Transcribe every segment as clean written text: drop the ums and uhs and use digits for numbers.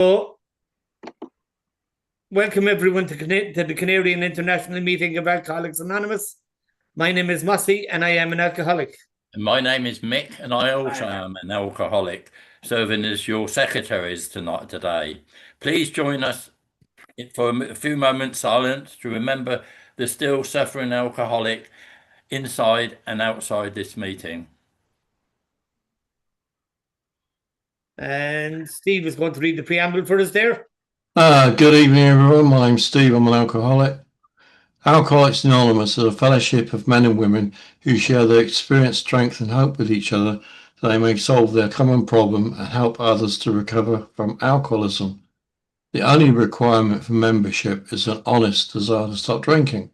So, welcome everyone to the Canarian International Meeting of Alcoholics Anonymous. My name is Mossy and I am an alcoholic. And my name is Mick and I also am an alcoholic, serving as your secretaries today. Please join us for a few moments silence to remember the still suffering alcoholic inside and outside this meeting. And Steve is going to read the preamble for us there. Good evening, everyone. My name's Steve. I'm an alcoholic. Alcoholics Anonymous is a fellowship of men and women who share their experience, strength, and hope with each other so they may solve their common problem and help others to recover from alcoholism. The only requirement for membership is an honest desire to stop drinking.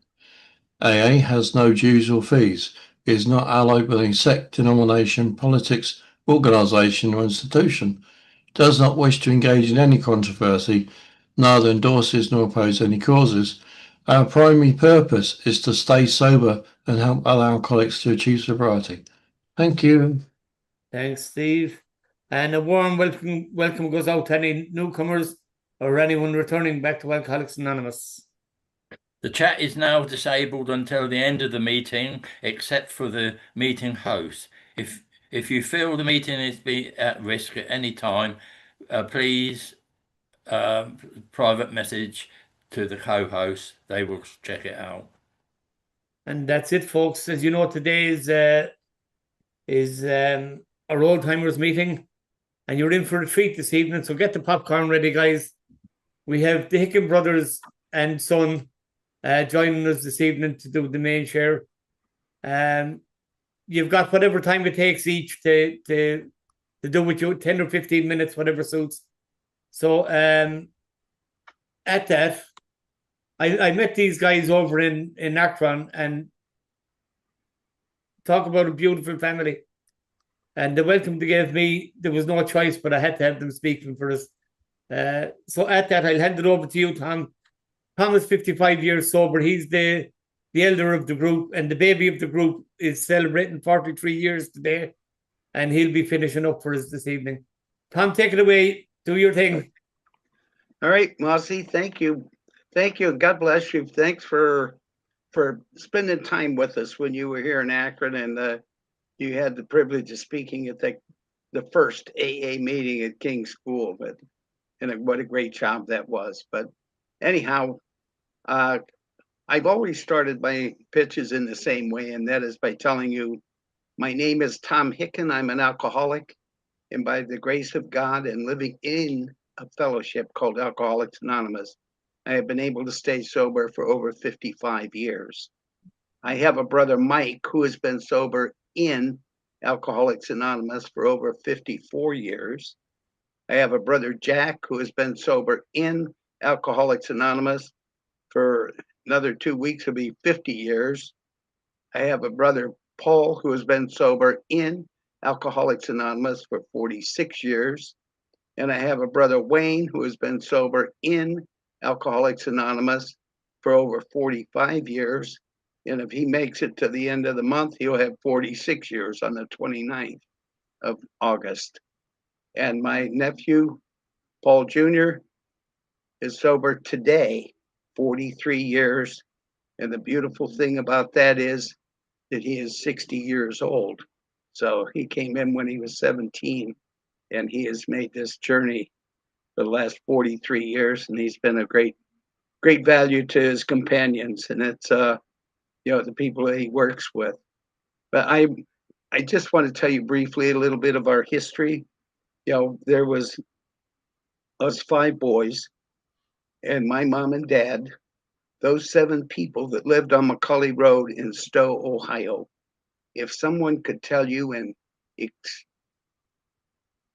AA has no dues or fees. It is not allied with any sect, denomination, politics, organisation, or institution. It does not wish to engage in any controversy, neither endorses nor opposes any causes. Our primary purpose is to stay sober and help other alcoholics to achieve sobriety. Thank you. Thanks, Steve. And a warm welcome goes out to any newcomers or anyone returning back to Alcoholics Anonymous. The chat is now disabled until the end of the meeting, except for the meeting host. If you feel the meeting is at risk at any time, please private message to the co-host. They will check it out. And that's it, folks. As you know, today is our old timers meeting, and you're in for a treat this evening. So get the popcorn ready, guys. We have the Hicken brothers and son joining us this evening to do the main share. You've got whatever time it takes each to do with you, 10 or 15 minutes, whatever suits. So at that, I met these guys over in Akron and talk about a beautiful family. And the welcome they gave me, there was no choice, but I had to have them speaking for us. So at that, I'll hand it over to you, Tom. Tom is 55 years sober. He's the elder of the group, and the baby of the group is celebrating 43 years today, and he'll be finishing up for us this evening. Tom, take it away. Do your thing. All right, Mossy, thank you. Thank you. God bless you. Thanks for spending time with us when you were here in Akron, and you had the privilege of speaking at the first AA meeting at King's School. And what a great job that was. But anyhow, I've always started my pitches in the same way, and that is by telling you, my name is Tom Hicken. I'm an alcoholic, and by the grace of God and living in a fellowship called Alcoholics Anonymous, I have been able to stay sober for over 55 years. I have a brother, Mike, who has been sober in Alcoholics Anonymous for over 54 years. I have a brother, Jack, who has been sober in Alcoholics Anonymous for another 2 weeks. It'll be 50 years. I have a brother, Paul, who has been sober in Alcoholics Anonymous for 46 years. And I have a brother, Wayne, who has been sober in Alcoholics Anonymous for over 45 years. And if he makes it to the end of the month, he'll have 46 years on the 29th of August. And my nephew, Paul Jr., is sober today, 43 years. And the beautiful thing about that is that he is 60 years old. So he came in when he was 17, and he has made this journey for the last 43 years, and he's been a great value to his companions, and it's the people that he works with. But I just want to tell you briefly a little bit of our history. There was us 5 boys and my mom and dad, those 7 people that lived on Macaulay Road in Stowe, Ohio. If someone could tell you in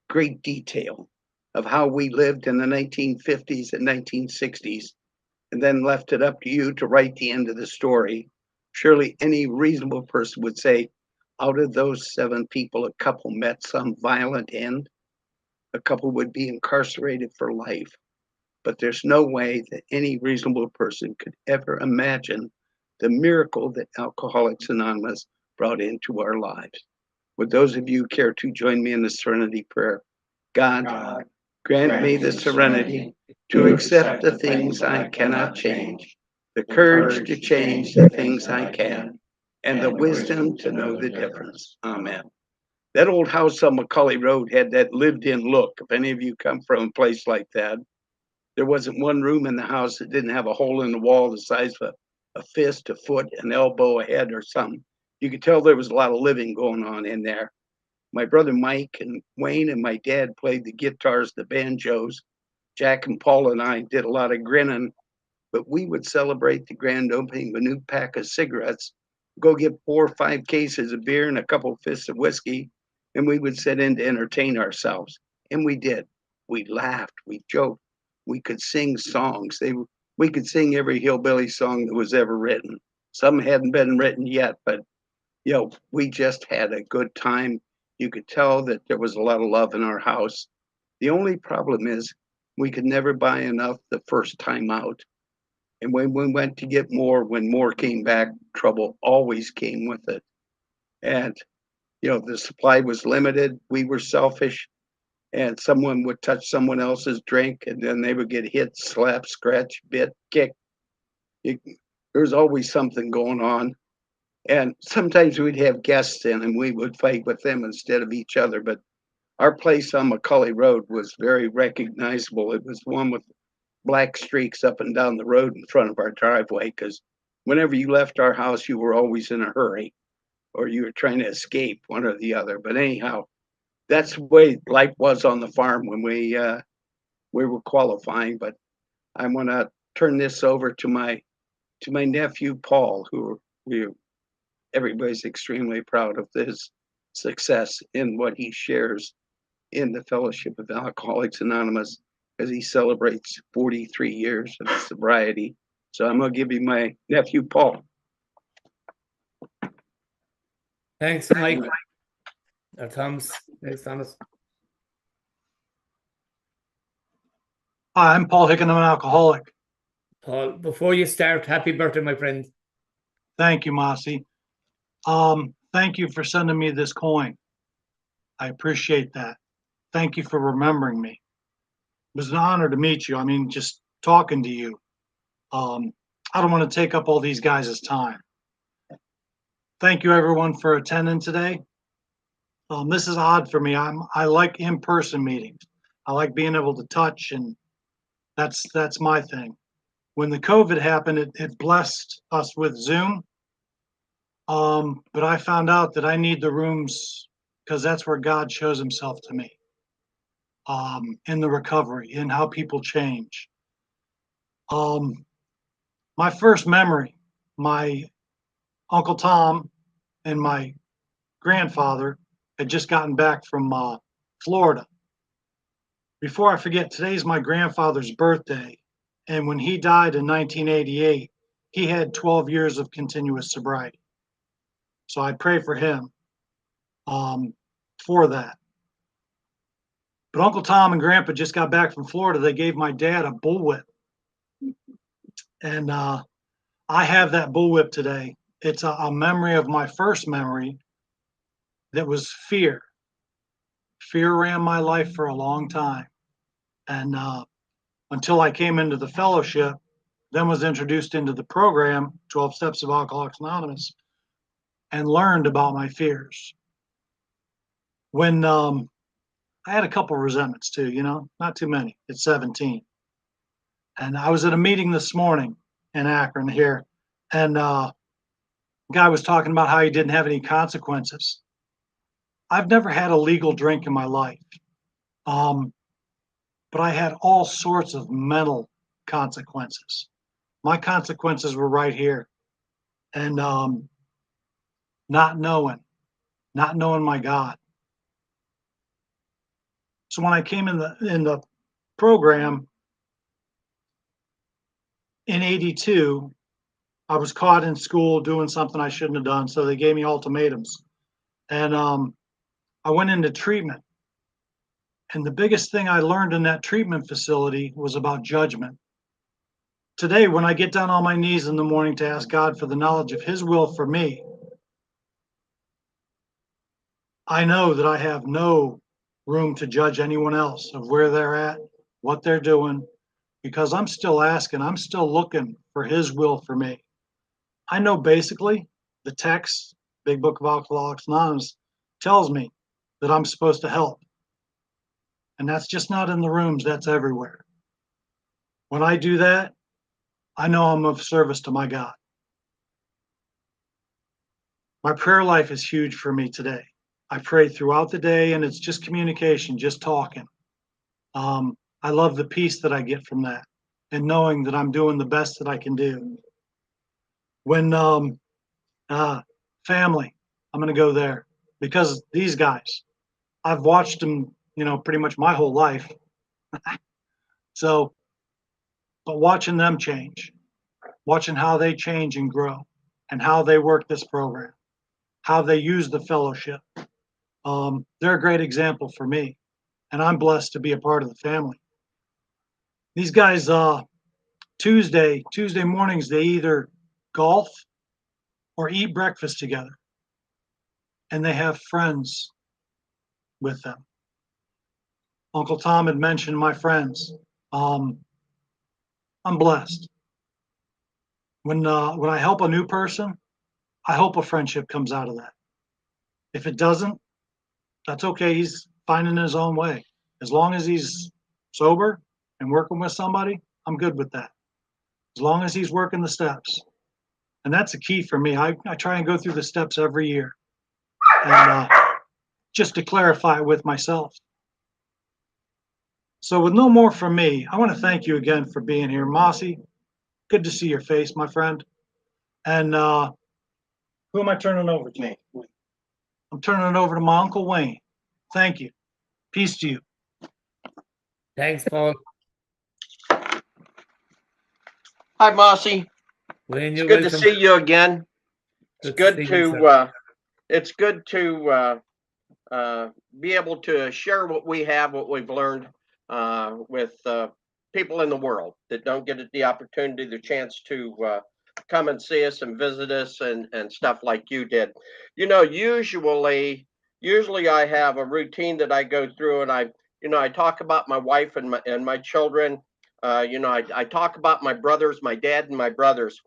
great detail of how we lived in the 1950s and 1960s, and then left it up to you to write the end of the story, surely any reasonable person would say, out of those 7 people, a couple met some violent end. A couple would be incarcerated for life. But there's no way that any reasonable person could ever imagine the miracle that Alcoholics Anonymous brought into our lives. Would those of you care to join me in the Serenity Prayer? God, Grant me the serenity to accept the things I cannot change, the courage to change the things I can, and the wisdom to know the difference. Amen. That old house on Macaulay Road had that lived-in look. If any of you come from a place like that, there wasn't one room in the house that didn't have a hole in the wall the size of a fist, a foot, an elbow, a head, or something. You could tell there was a lot of living going on in there. My brother Mike and Wayne and my dad played the guitars, the banjos. Jack and Paul and I did a lot of grinning, but we would celebrate the grand opening with a new pack of cigarettes, go get 4 or 5 cases of beer and a couple of fists of whiskey, and we would sit in to entertain ourselves. And we did. We laughed, we joked, we could sing songs. We could sing every hillbilly song that was ever written. Some hadn't been written yet, but we just had a good time. You could tell that there was a lot of love in our house. The only problem is we could never buy enough the first time out. And when we went to get more, when more came back, trouble always came with it. And, the supply was limited. We were selfish. And someone would touch someone else's drink and then they would get hit, slapped, scratched, bit, kicked. There's always something going on. And sometimes we'd have guests in and we would fight with them instead of each other. But our place on Macaulay Road was very recognizable. It was one with black streaks up and down the road in front of our driveway, because whenever you left our house, you were always in a hurry or you were trying to escape, one or the other. But anyhow, that's the way life was on the farm when we were qualifying. But I want to turn this over to my nephew Paul, who everybody's extremely proud of his success in what he shares in the Fellowship of Alcoholics Anonymous, as he celebrates 43 years of sobriety. So I'm going to give you my nephew Paul. Thanks, Mike. Or Thomas. Thanks, Thomas. Hi, I'm Paul Hicken. I'm an alcoholic. Paul, before you start, happy birthday, my friend. Thank you, Mossy. Thank you for sending me this coin. I appreciate that. Thank you for remembering me. It was an honor to meet you. I mean, just talking to you. I don't want to take up all these guys' time. Thank you, everyone, for attending today. This is odd for me. I like in-person meetings. I like being able to touch, and that's my thing. When the COVID happened, it blessed us with Zoom. But I found out that I need the rooms because that's where God shows himself to me. In the recovery, in how people change. My first memory, my Uncle Tom and my grandfather had just gotten back from Florida. Before I forget, today's my grandfather's birthday. And when he died in 1988, he had 12 years of continuous sobriety. So I pray for him for that. But Uncle Tom and Grandpa just got back from Florida. They gave my dad a bullwhip. And I have that bullwhip today. It's a memory of my first memory that was fear. Fear ran my life for a long time. And until I came into the fellowship, then was introduced into the program, 12 Steps of Alcoholics Anonymous, and learned about my fears. When I had a couple of resentments too, not too many at 17. And I was at a meeting this morning in Akron here, and the guy was talking about how he didn't have any consequences. I've never had a legal drink in my life, but I had all sorts of mental consequences. My consequences were right here, and not knowing my God. So when I came in the program in '82, I was caught in school doing something I shouldn't have done. So they gave me ultimatums, and I went into treatment. And the biggest thing I learned in that treatment facility was about judgment. Today, when I get down on my knees in the morning to ask God for the knowledge of his will for me, I know that I have no room to judge anyone else of where they're at, what they're doing, because I'm still asking, I'm still looking for his will for me. I know basically the text, Big Book of Alcoholics Anonymous, tells me that I'm supposed to help. And that's just not in the rooms, that's everywhere. When I do that, I know I'm of service to my God. My prayer life is huge for me today. I pray throughout the day, and it's just communication, just talking. I love the peace that I get from that and knowing that I'm doing the best that I can do. When family, I'm going to go there because these guys, I've watched them, pretty much my whole life. So, but watching them change, watching how they change and grow and how they work this program, how they use the fellowship. They're a great example for me, and I'm blessed to be a part of the family. These guys, Tuesday mornings, they either golf or eat breakfast together, and they have friends with them. Uncle Tom had mentioned my friends. I'm blessed. When I help a new person, I hope a friendship comes out of that. If it doesn't, that's okay. He's finding his own way. As long as he's sober and working with somebody, I'm good with that. As long as he's working the steps. And that's the key for me. I try and go through the steps every year. And just to clarify it with myself. So with no more from me, I want to thank you again for being here. Mossy, good to see your face, my friend. And who am I turning over to? Me. I'm turning it over to my Uncle Wayne. Thank you. Peace to you. Thanks, Paul. Hi, Mossy. Wayne, It's you're good welcome. to see you again. It's Good to good see you, to sir. it's good to be able to share what we have, what we've learned with people in the world that don't get the opportunity, the chance to come and see us and visit us and stuff like you did. Usually I have a routine that I go through, and I talk about my wife and my children. I talk about my brothers, my dad and my brothers.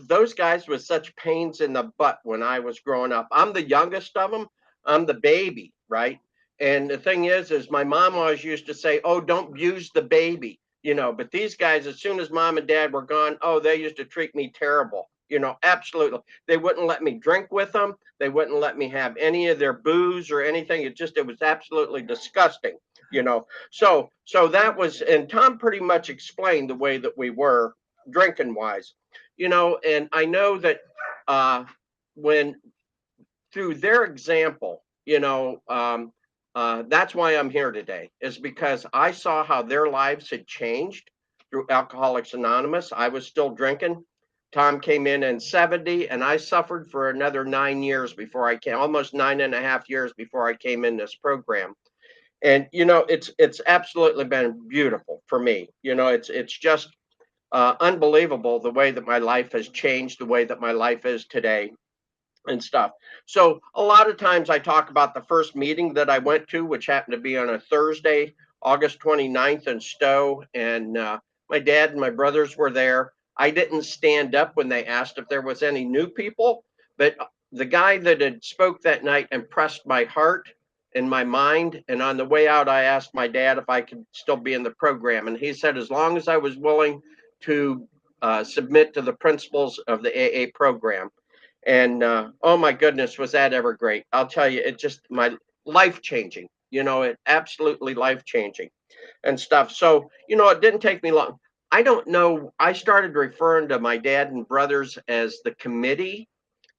Those guys with such pains in the butt when I was growing up. I'm the youngest of them. I'm the baby, right? And the thing is my mom always used to say, "Oh, don't abuse the baby," But these guys, as soon as mom and dad were gone, oh, they used to treat me terrible. Absolutely. They wouldn't let me drink with them. They wouldn't let me have any of their booze or anything. It was absolutely disgusting. So that was, and Tom pretty much explained the way that we were drinking wise. And I know that when through their example, that's why I'm here today, is because I saw how their lives had changed through Alcoholics Anonymous. I was still drinking. Tom came in 70, and I suffered for another 9 years before I came, almost 9.5 years before I came in this program. And it's absolutely been beautiful for me. It's just unbelievable the way that my life has changed, the way that my life is today and stuff. So a lot of times I talk about the first meeting that I went to, which happened to be on a Thursday, August 29th in Stowe. And my dad and my brothers were there. I didn't stand up when they asked if there was any new people, but the guy that had spoke that night impressed my heart and my mind. And on the way out, I asked my dad if I could still be in the program. And he said, as long as I was willing to submit to the principles of the AA program. And oh my goodness, was that ever great? I'll tell you, it just my life changing, it absolutely life changing and stuff. So, it didn't take me long. I don't know. I started referring to my dad and brothers as the committee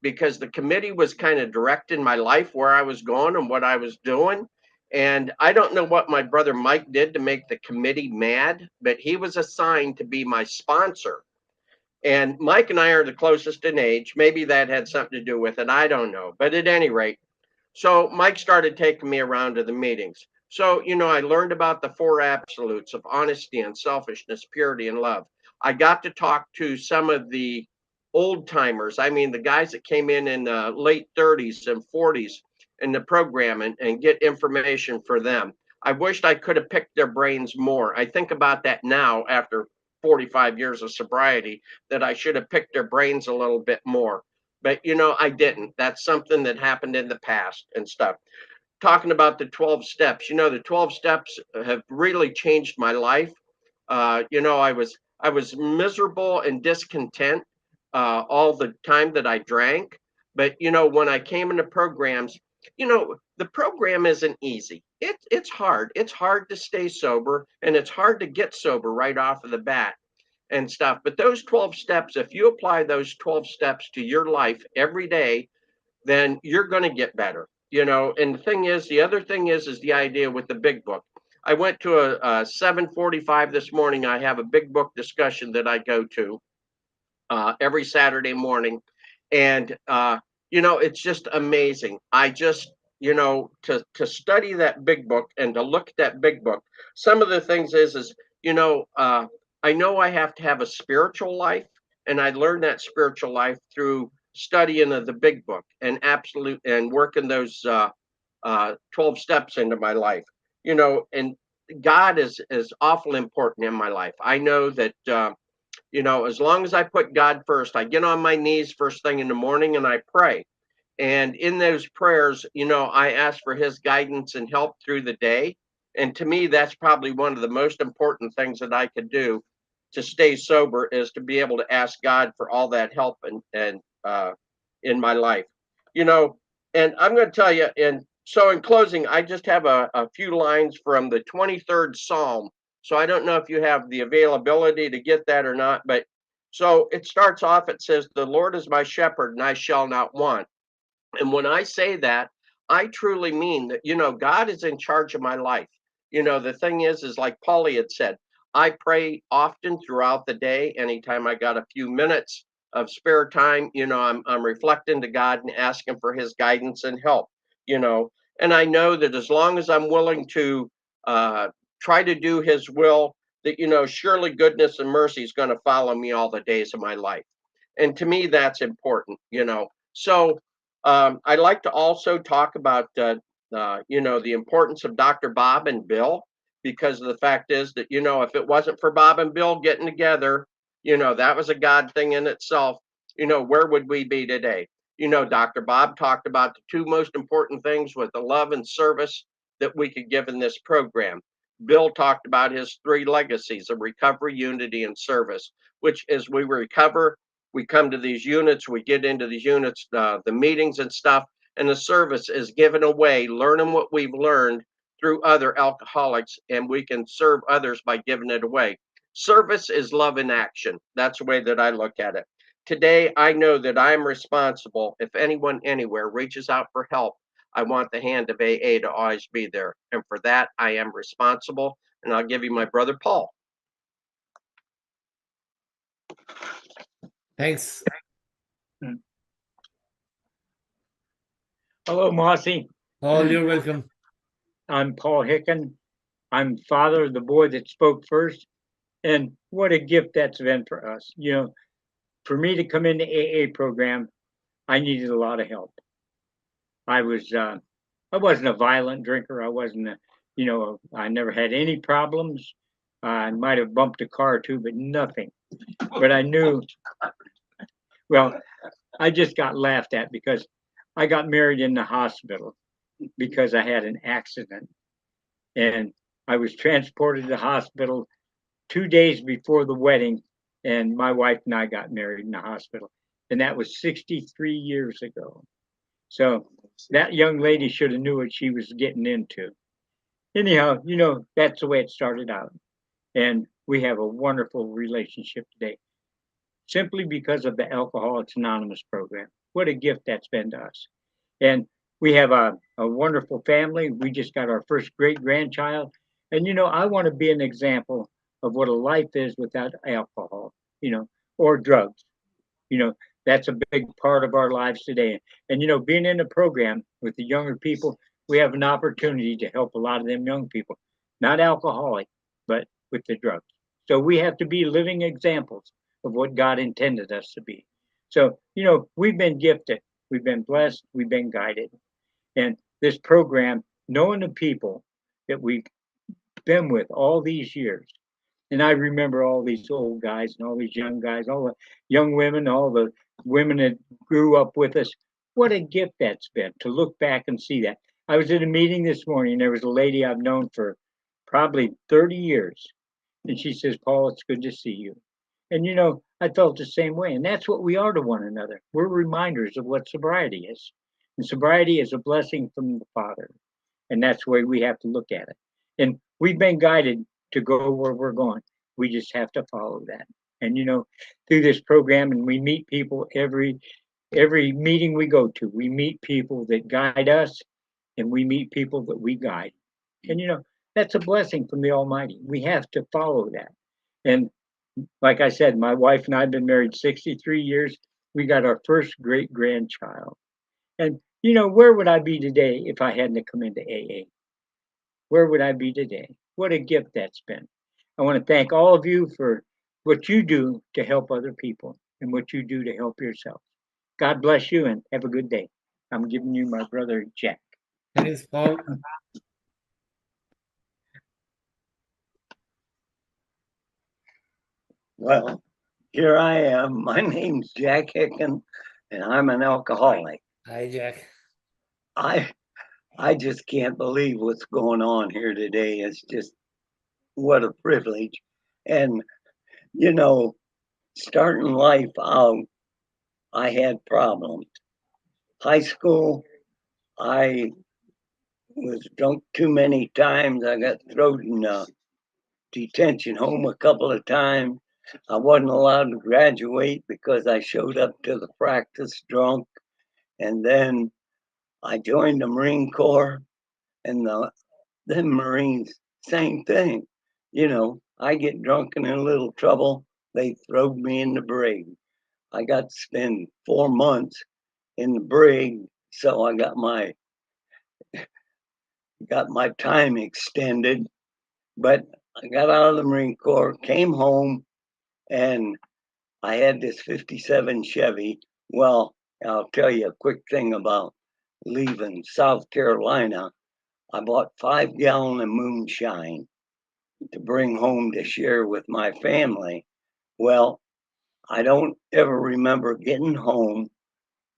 because the committee was kind of directing my life, where I was going and what I was doing. And I don't know what my brother Mike did to make the committee mad, but he was assigned to be my sponsor. And Mike and I are the closest in age. Maybe that had something to do with it. I don't know. But at any rate, so Mike started taking me around to the meetings. So, I learned about the four absolutes of honesty, unselfishness, purity, and love. I got to talk to some of the old timers. I mean, the guys that came in the late 30s and 40s in the program and get information for them. I wished I could have picked their brains more. I think about that now after 45 years of sobriety, that I should have picked their brains a little bit more. But, I didn't. That's something that happened in the past and stuff. Talking about the 12 steps, the 12 steps have really changed my life. I was miserable and discontent all the time that I drank. But, when I came into programs, the program isn't easy. It's hard. It's hard to stay sober, and it's hard to get sober right off of the bat and stuff. But those 12 steps, if you apply those 12 steps to your life every day, then you're going to get better. And the other thing is the idea with the big book. I went to a 7:45 this morning. I have a big book discussion that I go to every Saturday morning. And, it's just amazing. I just, to study that big book and to look at that big book, some of the things is, I know I have to have a spiritual life, and I learned that spiritual life through studying of the big book and working those 12 steps into my life, and God is awful important in my life. I know that, as long as I put God first, I get on my knees first thing in the morning and I pray. And in those prayers, I ask for his guidance and help through the day. And to me, that's probably one of the most important things that I could do to stay sober, is to be able to ask God for all that help and in my life, and I'm going to tell you. And so in closing, I just have a few lines from the 23rd Psalm. So I don't know if you have the availability to get that or not, but so it starts off, it says, "The Lord is my shepherd and I shall not want." And when I say that, I truly mean that, God is in charge of my life. The thing is like Paulie had said, I pray often throughout the day. Anytime I got a few minutes of spare time, I'm reflecting to God and asking for his guidance and help, and I know that as long as I'm willing to try to do his will, that, surely goodness and mercy is going to follow me all the days of my life. And to me, that's important, So I'd like to also talk about, the importance of Dr. Bob and Bill, because the fact is that, if it wasn't for Bob and Bill getting together, that was a God thing in itself. Where would we be today? Dr. Bob talked about the two most important things with the love and service that we could give in this program. Bill talked about his three legacies of recovery, unity, and service, which as we recover, we come to these units, we get into these units, the meetings and stuff, and the service is given away, learning what we've learned through other alcoholics, and we can serve others by giving it away. Service is love in action. That's the way that I look at it. Today, I know that I'm responsible. If anyone anywhere reaches out for help, I want the hand of AA to always be there. And for that, I am responsible. And I'll give you my brother, Paul. Thanks. Hello, Mossy. Paul, you're welcome. I'm Paul Hicken. I'm father of the boy that spoke first. And what a gift that's been for us. For me to come into AA program, I needed a lot of help. I wasn't a violent drinker. I wasn't I never had any problems. I might have bumped a car or two, but nothing. But I knew, well, I just got laughed at because I got married in the hospital because I had an accident. And I was transported to the hospital 2 days before the wedding, and my wife and I got married in the hospital. And that was 63 years ago. So that young lady should have knew what she was getting into. Anyhow, that's the way it started out. And we have a wonderful relationship today, simply because of the Alcoholics Anonymous program. What a gift that's been to us. And we have a wonderful family. We just got our first great-grandchild. And, I want to be an example of what a life is without alcohol, or drugs. That's a big part of our lives today. And, being in a program with the younger people, we have an opportunity to help a lot of them young people, not alcoholic, but with the drugs. So we have to be living examples of what God intended us to be. So, we've been gifted, we've been blessed, we've been guided. And this program, knowing the people that we've been with all these years. And I remember all these old guys and all these young guys, all the young women, all the women that grew up with us. What a gift that's been to look back and see that. I was at a meeting this morning. There was a lady I've known for probably 30 years. And she says, Paul, it's good to see you. And I felt the same way. And that's what we are to one another. We're reminders of what sobriety is. And sobriety is a blessing from the Father. And that's the way we have to look at it. And we've been guided to go where we're going. We just have to follow that. And through this program, and we meet people every meeting we go to, we meet people that guide us, and we meet people that we guide. And that's a blessing from the Almighty. We have to follow that. And like I said, my wife and I have been married 63 years. We got our first great grandchild. And where would I be today if I hadn't come into AA? Where would I be today? What a gift that's been. I want to thank all of you for what you do to help other people and what you do to help yourself. God bless you and have a good day. I'm giving you my brother, Jack. Thanks, Paul. Well, here I am. My name's Jack Hicken, and I'm an alcoholic. Hi, Jack. I just can't believe what's going on here today. It's just what a privilege. And starting life out, I had problems. High school, I was drunk too many times. I got thrown in detention home a couple of times. I wasn't allowed to graduate because I showed up to the practice drunk. And then I joined the Marine Corps, and them Marines, same thing. I get drunk and in a little trouble, they throw me in the brig. I got to spend 4 months in the brig, so I got my time extended. But I got out of the Marine Corps, came home, and I had this 57 Chevy. Well, I'll tell you a quick thing about leaving South Carolina. I bought 5-gallon of moonshine to bring home to share with my family. Well, I don't ever remember getting home.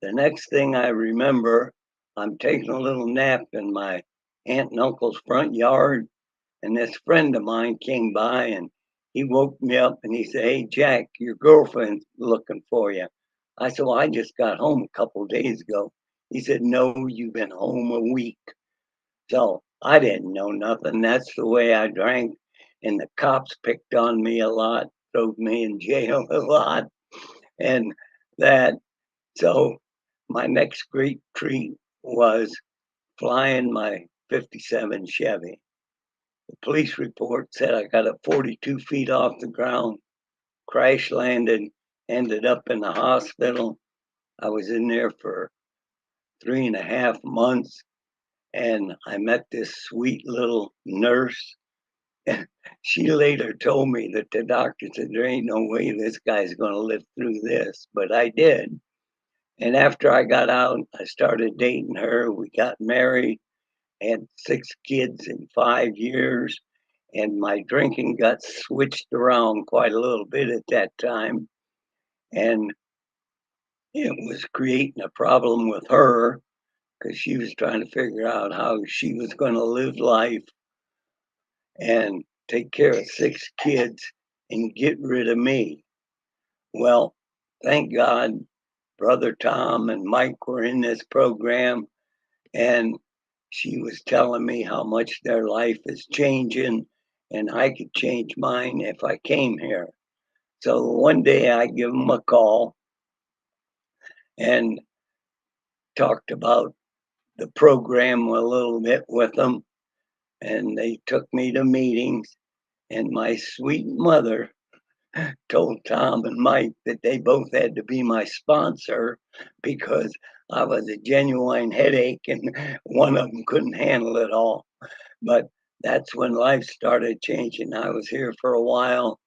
The next thing I remember, I'm taking a little nap in my aunt and uncle's front yard, and this friend of mine came by and he woke me up and he said, "Hey, Jack, your girlfriend's looking for you." I said, "Well, I just got home a couple of days ago." He said, "No, you've been home a week." So I didn't know nothing. That's the way I drank. And the cops picked on me a lot, threw me in jail a lot. And that, so my next great treat was flying my 57 Chevy. The police report said I got up 42 feet off the ground, crash landed, ended up in the hospital. I was in there for 3.5 months. And I met this sweet little nurse. And she later told me that the doctor said, "There ain't no way this guy's going to live through this." But I did. And after I got out, I started dating her. We got married, had 6 kids in 5 years. And my drinking got switched around quite a little bit at that time. And it was creating a problem with her because she was trying to figure out how she was going to live life and take care of 6 kids and get rid of me. Well, thank God, Brother Tom and Mike were in this program, and she was telling me how much their life is changing, and I could change mine if I came here. So one day I give them a call and talked about the program a little bit with them, and they took me to meetings, and my sweet mother told Tom and Mike that they both had to be my sponsor because I was a genuine headache and one of them couldn't handle it all. But that's when life started changing. I was here for a while,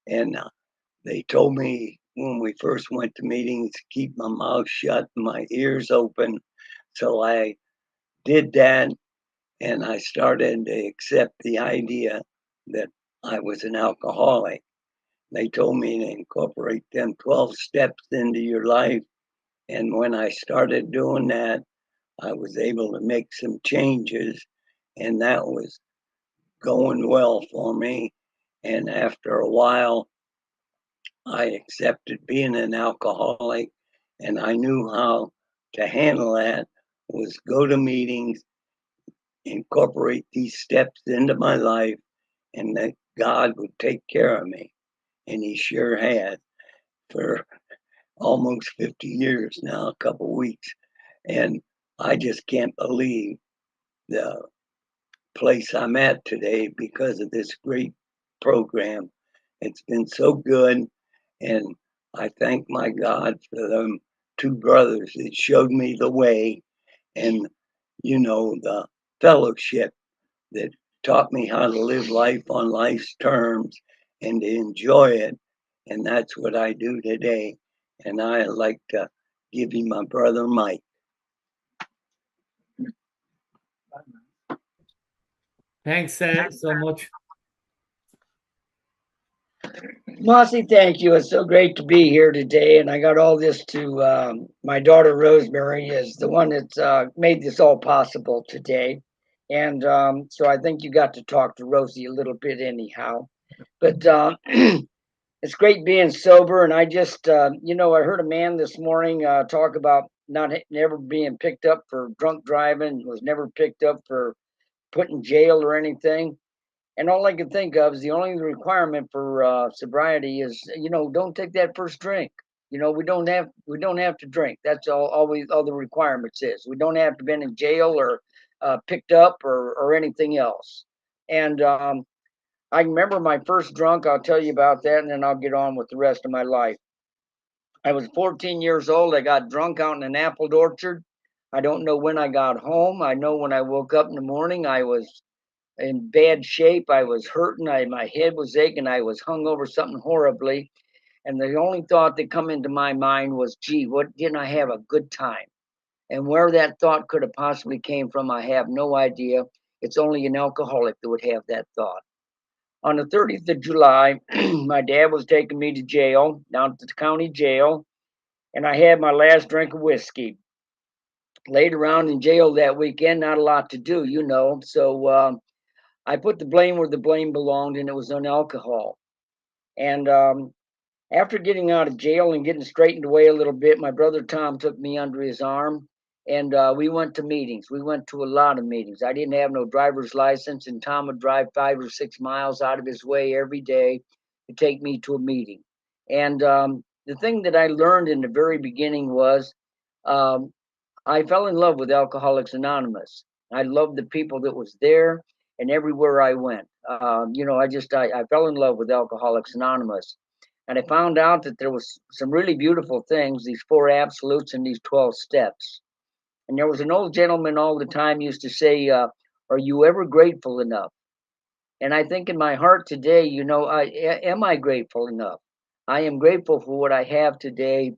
and they told me when we first went to meetings to keep my mouth shut and my ears open. So I did that, and I started to accept the idea that I was an alcoholic. They told me to incorporate them 12 steps into your life. And when I started doing that, I was able to make some changes, and that was going well for me. And after a while, I accepted being an alcoholic, and I knew how to handle that was go to meetings, incorporate these steps into my life, and that God would take care of me. And he sure has for almost 50 years now, a couple weeks. And I just can't believe the place I'm at today because of this great program. It's been so good. And I thank my God for them two brothers that showed me the way, and, the fellowship that taught me how to live life on life's terms and to enjoy it. And that's what I do today. And I like to give you my brother Mike. Thanks so much. Mossy, thank you. It's so great to be here today. And I got all this to my daughter Rosemary is the one that's made this all possible today. And so I think you got to talk to Rosie a little bit anyhow. But it's great being sober. And I just, I heard a man this morning talk about never being picked up for drunk driving, was never picked up for put in jail or anything. And all I can think of is the only requirement for sobriety is, don't take that first drink. We don't have to drink. That's all the requirements is. We don't have to been in jail or picked up or anything else. And I remember my first drunk. I'll tell you about that, and then I'll get on with the rest of my life. I was 14 years old. I got drunk out in an apple orchard. I don't know when I got home. I know when I woke up in the morning, I was in bad shape. I was hurting. My head was aching. I was hung over something horribly. And the only thought that come into my mind was, gee, what didn't I have a good time? And where that thought could have possibly came from, I have no idea. It's only an alcoholic that would have that thought. On the 30th of July, my dad was taking me to jail, down to the county jail, and I had my last drink of whiskey. Laid around in jail that weekend, not a lot to do, So I put the blame where the blame belonged, and it was on alcohol. And after getting out of jail and getting straightened away a little bit, my brother Tom took me under his arm, and we went to meetings. We went to a lot of meetings. I didn't have no driver's license, and Tom would drive 5 or 6 miles out of his way every day to take me to a meeting. And the thing that I learned in the very beginning was I fell in love with Alcoholics Anonymous. I loved the people that was there and everywhere I went. I fell in love with Alcoholics Anonymous. And I found out that there was some really beautiful things, these 4 absolutes and these 12 steps. And there was an old gentleman all the time used to say, are you ever grateful enough? And I think in my heart today, am I grateful enough? I am grateful for what I have today.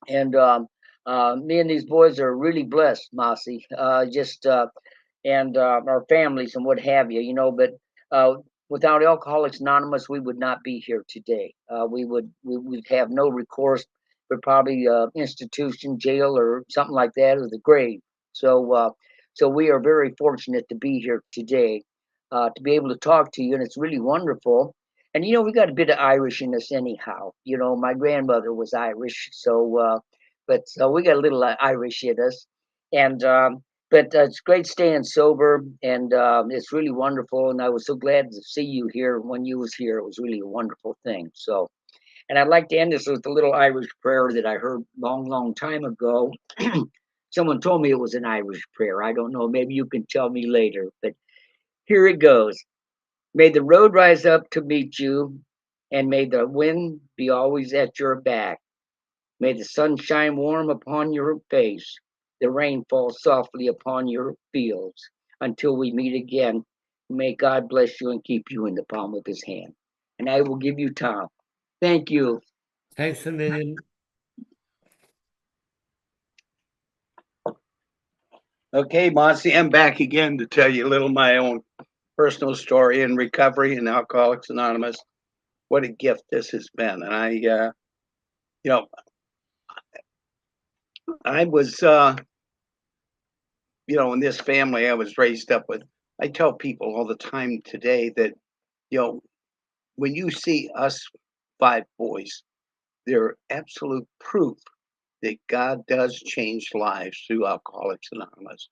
And me and these boys are really blessed, Mossy. And our families and what have you, But without Alcoholics Anonymous, we would not be here today. We would have no recourse, but probably institution, jail, or something like that, or the grave. So we are very fortunate to be here today, to be able to talk to you, and it's really wonderful. And we got a bit of Irish in us anyhow. My grandmother was Irish, so we got a little Irish in us, and but it's great staying sober, and it's really wonderful. And I was so glad to see you here when you was here. It was really a wonderful thing. So, and I'd like to end this with a little Irish prayer that I heard long time ago. Someone told me it was an Irish prayer. I don't know. Maybe you can tell me later. But here it goes. May the road rise up to meet you, and may the wind be always at your back. May the sun shine warm upon your face, the rain fall softly upon your fields. Until we meet again, may God bless you and keep you in the palm of his hand. And I will give you Tom. Thank you. Thanks a million. Okay, Monty, I'm back again to tell you a little of my own personal story in recovery and Alcoholics Anonymous. What a gift this has been. And you know, I was, in this family I was raised up with. I tell people all the time today that, when you see us 5 boys, they're absolute proof that God does change lives through Alcoholics Anonymous.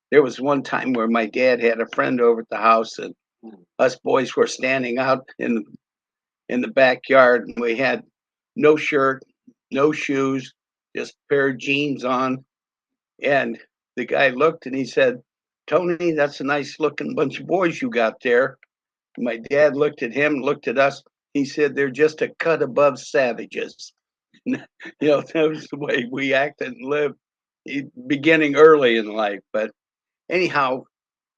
There was one time where my dad had a friend over at the house, and us boys were standing out in the backyard, and we had no shirt, no shoes, just a pair of jeans on. And the guy looked and he said, "Tony, that's a nice looking bunch of boys you got there." My dad looked at him, looked at us. He said, "They're just a cut above savages." That was the way we acted and lived, beginning early in life. But anyhow,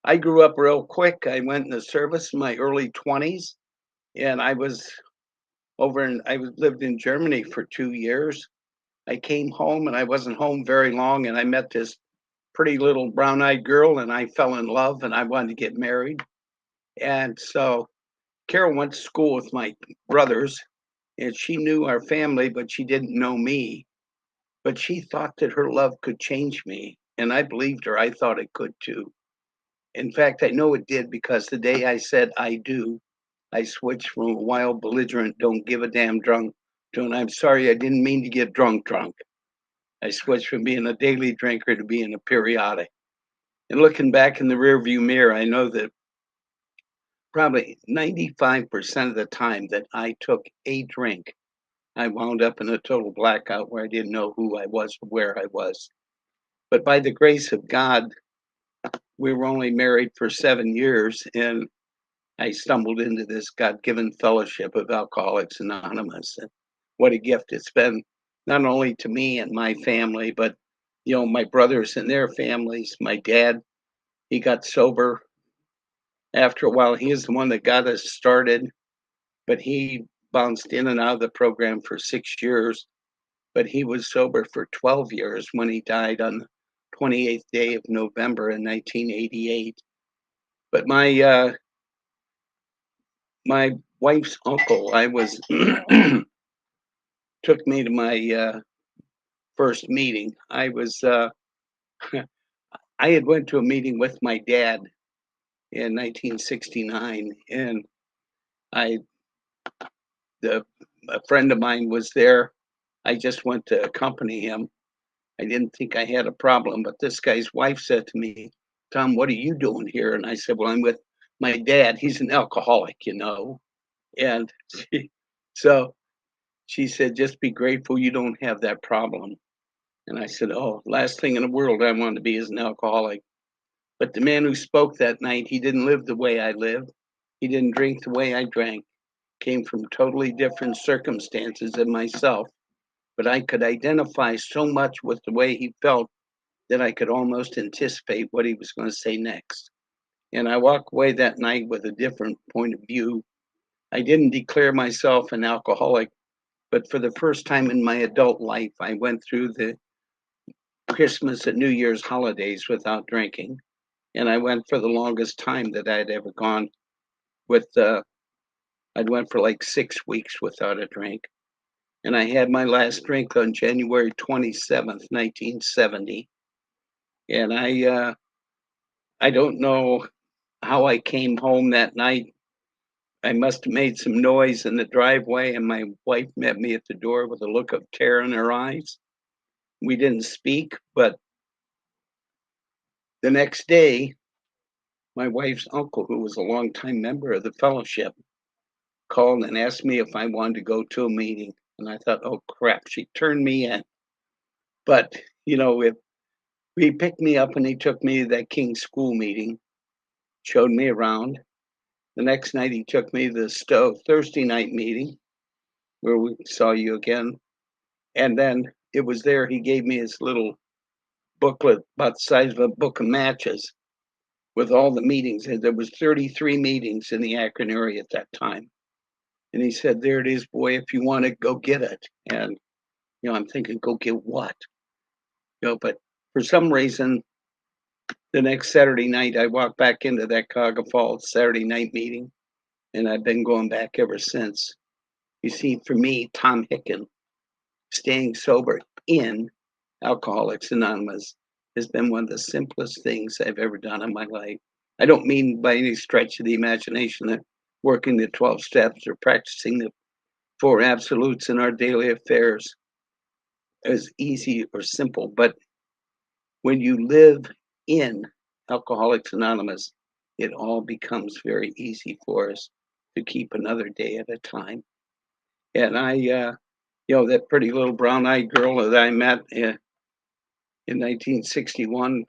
I grew up real quick. I went in the service in my early 20s, and I lived in Germany for 2 years. I came home and I wasn't home very long, and I met this pretty little brown-eyed girl, and I fell in love, and I wanted to get married. And so Carol went to school with my brothers, and she knew our family, but she didn't know me. But she thought that her love could change me, and I believed her. I thought it could too. In fact, I know it did, because the day I said I do, I switched from a wild, belligerent, don't give a damn drunk to an "I'm sorry, I didn't mean to get drunk. I switched from being a daily drinker to being a periodic. And looking back in the rearview mirror, I know that probably 95% of the time that I took a drink, I wound up in a total blackout where I didn't know who I was or where I was. But by the grace of God, we were only married for 7 years, and I stumbled into this God-given fellowship of Alcoholics Anonymous. And what a gift it's been, not only to me and my family, but my brothers and their families. My dad, he got sober after a while. He is the one that got us started, but he bounced in and out of the program for 6 years. But he was sober for 12 years when he died on the 28th day of November in 1988. But my wife's uncle, I was took me to my first meeting. I had went to a meeting with my dad in 1969, and I a friend of mine was there. I just went to accompany him. I didn't think I had a problem, but this guy's wife said to me, "Tom, what are you doing here?" And I said, "Well, I'm with my dad. He's an alcoholic, And so she said, "Just be grateful you don't have that problem." And I said, "Oh, last thing in the world I want to be is an alcoholic." But the man who spoke that night, he didn't live the way I lived. He didn't drink the way I drank. Came from totally different circumstances than myself. But I could identify so much with the way he felt that I could almost anticipate what he was going to say next. And I walked away that night with a different point of view. I didn't declare myself an alcoholic, but for the first time in my adult life, I went through the Christmas and New Year's holidays without drinking. And I went for the longest time that I'd ever gone with, I'd went for like 6 weeks without a drink. And I had my last drink on January 27th, 1970. And I don't know how I came home that night. I must have made some noise in the driveway, and my wife met me at the door with a look of terror in her eyes. We didn't speak, but the next day, my wife's uncle, who was a longtime member of the fellowship, called and asked me if I wanted to go to a meeting. And I thought, oh crap, she turned me in. But, if he picked me up and he took me to that King school meeting, showed me around. The next night, he took me to the Stowe Thursday night meeting where we saw you again. And then it was there, he gave me his little booklet about the size of a book of matches with all the meetings. And there was 33 meetings in the Akron area at that time. And he said, "There it is, boy, if you want it, go get it." And, I'm thinking, go get what? But for some reason, the next Saturday night, I walked back into that Cuyahoga Falls Saturday night meeting, and I've been going back ever since. You see, for me, Tom Hicken, staying sober in Alcoholics Anonymous has been one of the simplest things I've ever done in my life. I don't mean by any stretch of the imagination that working the 12 steps or practicing the 4 absolutes in our daily affairs is easy or simple, but when you live in Alcoholics Anonymous, it all becomes very easy for us to keep another day at a time. And that pretty little brown-eyed girl that I met in 1961,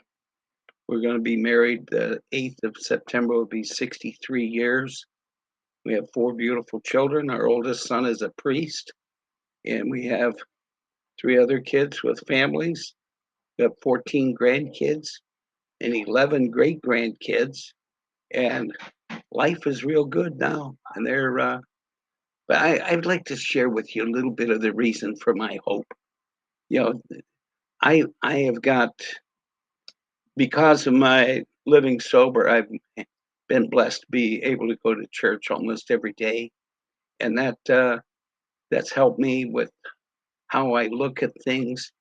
we're going to be married the 8th of September, will be 63 years. We have 4 beautiful children. Our oldest son is a priest, and we have 3 other kids with families. We have 14 grandkids and 11 great grandkids, and life is real good now. And but I'd like to share with you a little bit of the reason for my hope. I have got, because of my living sober, I've been blessed to be able to go to church almost every day, and that's helped me with how I look at things,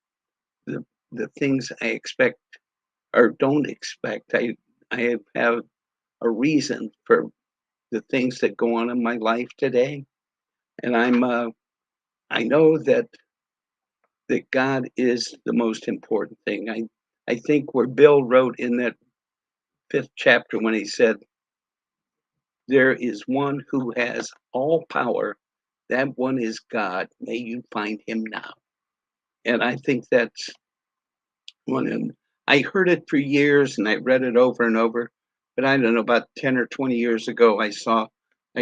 the things I expect or don't expect. I have a reason for the things that go on in my life today, and I know that God is the most important thing. I think where Bill wrote in that 5th chapter when he said, "There is one who has all power. That one is God. May you find him now." And I think that's one. And I heard it for years, and I read it over and over. But I don't know, about 10 or 20 years ago, I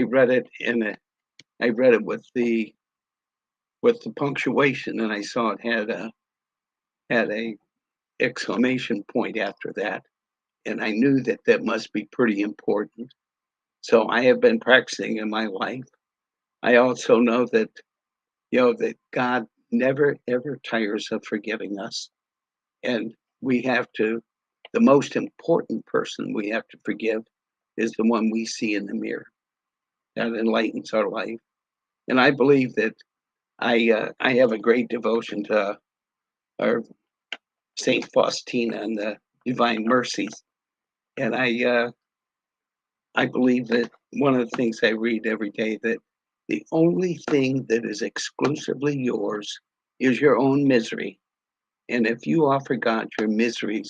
read it with the punctuation, and I saw it had a exclamation point after that, and I knew that that must be pretty important. So I have been practicing in my life. I also know that that God never ever tires of forgiving us, and we have to. The most important person we have to forgive is the one we see in the mirror. That enlightens our life, and I believe that I have a great devotion to our Saint Faustina and the Divine Mercies, and I believe that one of the things I read every day, that the only thing that is exclusively yours is your own misery. And if you offer God your miseries,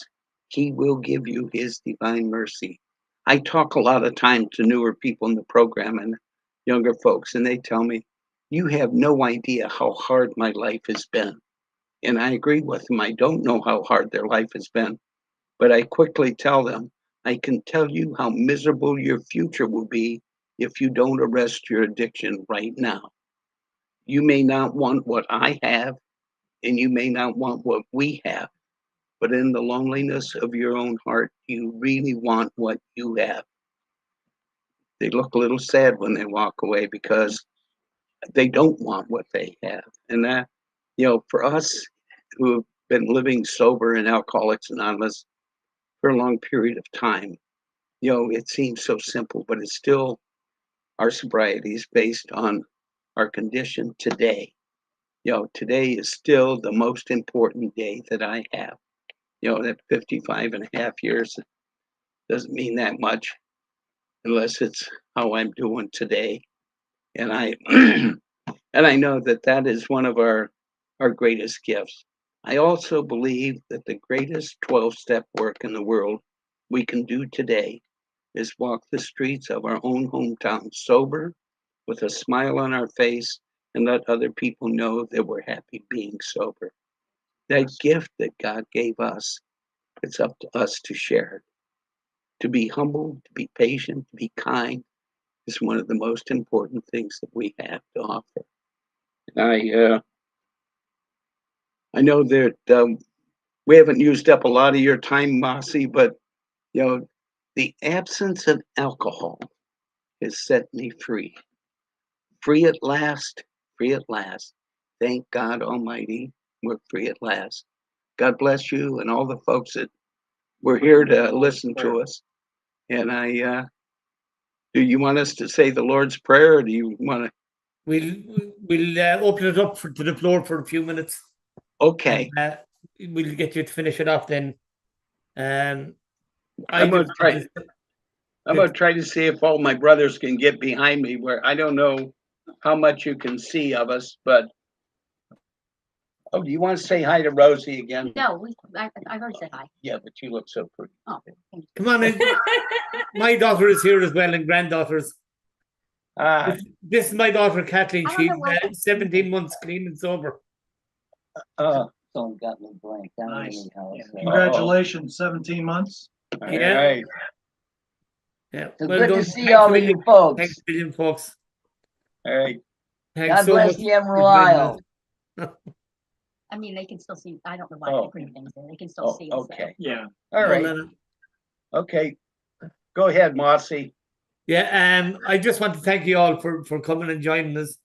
he will give you his divine mercy. I talk a lot of time to newer people in the program and younger folks, and they tell me, "You have no idea how hard my life has been." And I agree with them. I don't know how hard their life has been, but I quickly tell them, "I can tell you how miserable your future will be if you don't arrest your addiction right now. You may not want what I have, and you may not want what we have, but in the loneliness of your own heart, you really want what you have." They look a little sad when they walk away because they don't want what they have. And that, for us who have been living sober in Alcoholics Anonymous for a long period of time, it seems so simple, but it's still, our sobriety is based on our condition today. Today is still the most important day that I have. That 55 and a half years doesn't mean that much unless it's how I'm doing today. And I and I know that that is one of our greatest gifts. I also believe that the greatest 12-step work in the world we can do today is walk the streets of our own hometown sober, with a smile on our face, and let other people know that we're happy being sober. That gift that God gave us, it's up to us to share it. To be humble, to be patient, to be kind is one of the most important things that we have to offer. And I know that we haven't used up a lot of your time, Mossy, but the absence of alcohol has set me free. Free at last, free at last. Thank God Almighty, we're free at last. God bless you and all the folks that were here to listen to us. And do you want us to say the Lord's Prayer, or do you want to? We'll open it up to the floor for a few minutes. Okay. And, we'll get you to finish it off then. I'm going to try to see if all my brothers can get behind me, where I don't know how much you can see of us, but oh, do you want to say hi to Rosie again? No, I've already said hi. Yeah, but you look so pretty. Oh, thank you. Come on in. My daughter is here as well, and granddaughters. This is my daughter Kathleen. I don't She's know why- 17 months clean and sober. Someone got me blank. I don't Nice. know how it's Congratulations, 17 months. Yeah. Right. Yeah. It's Well good done. to see Thanks all a of million. you folks. Thanks a million, folks. All right. Thanks God so bless much the for Emerald joining us. I mean, they can still see. I don't know why Oh. they put things there. They can still see. us, so. Okay. Yeah. All right. No. Okay. Go ahead, Mossy. Yeah, I just want to thank you all for coming and joining us.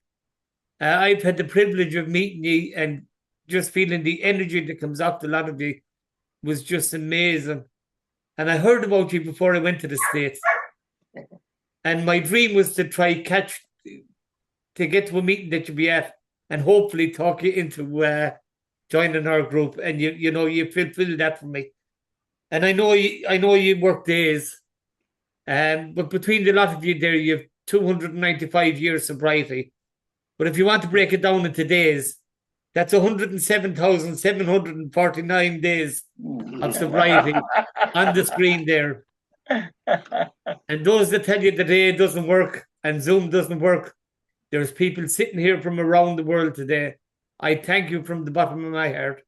I've had the privilege of meeting you and just feeling the energy that comes out a lot of you was just amazing. And I heard about you before I went to the States. And my dream was to try to get to a meeting that you'd be at and hopefully talk you into joining our group. And you fulfilled that for me. And I know you work days. But between the lot of you there, you have 295 years sobriety. But if you want to break it down into days, that's 107,749 days of sobriety on the screen there. And those that tell you the day doesn't work and Zoom doesn't work, there's people sitting here from around the world today. I thank you from the bottom of my heart.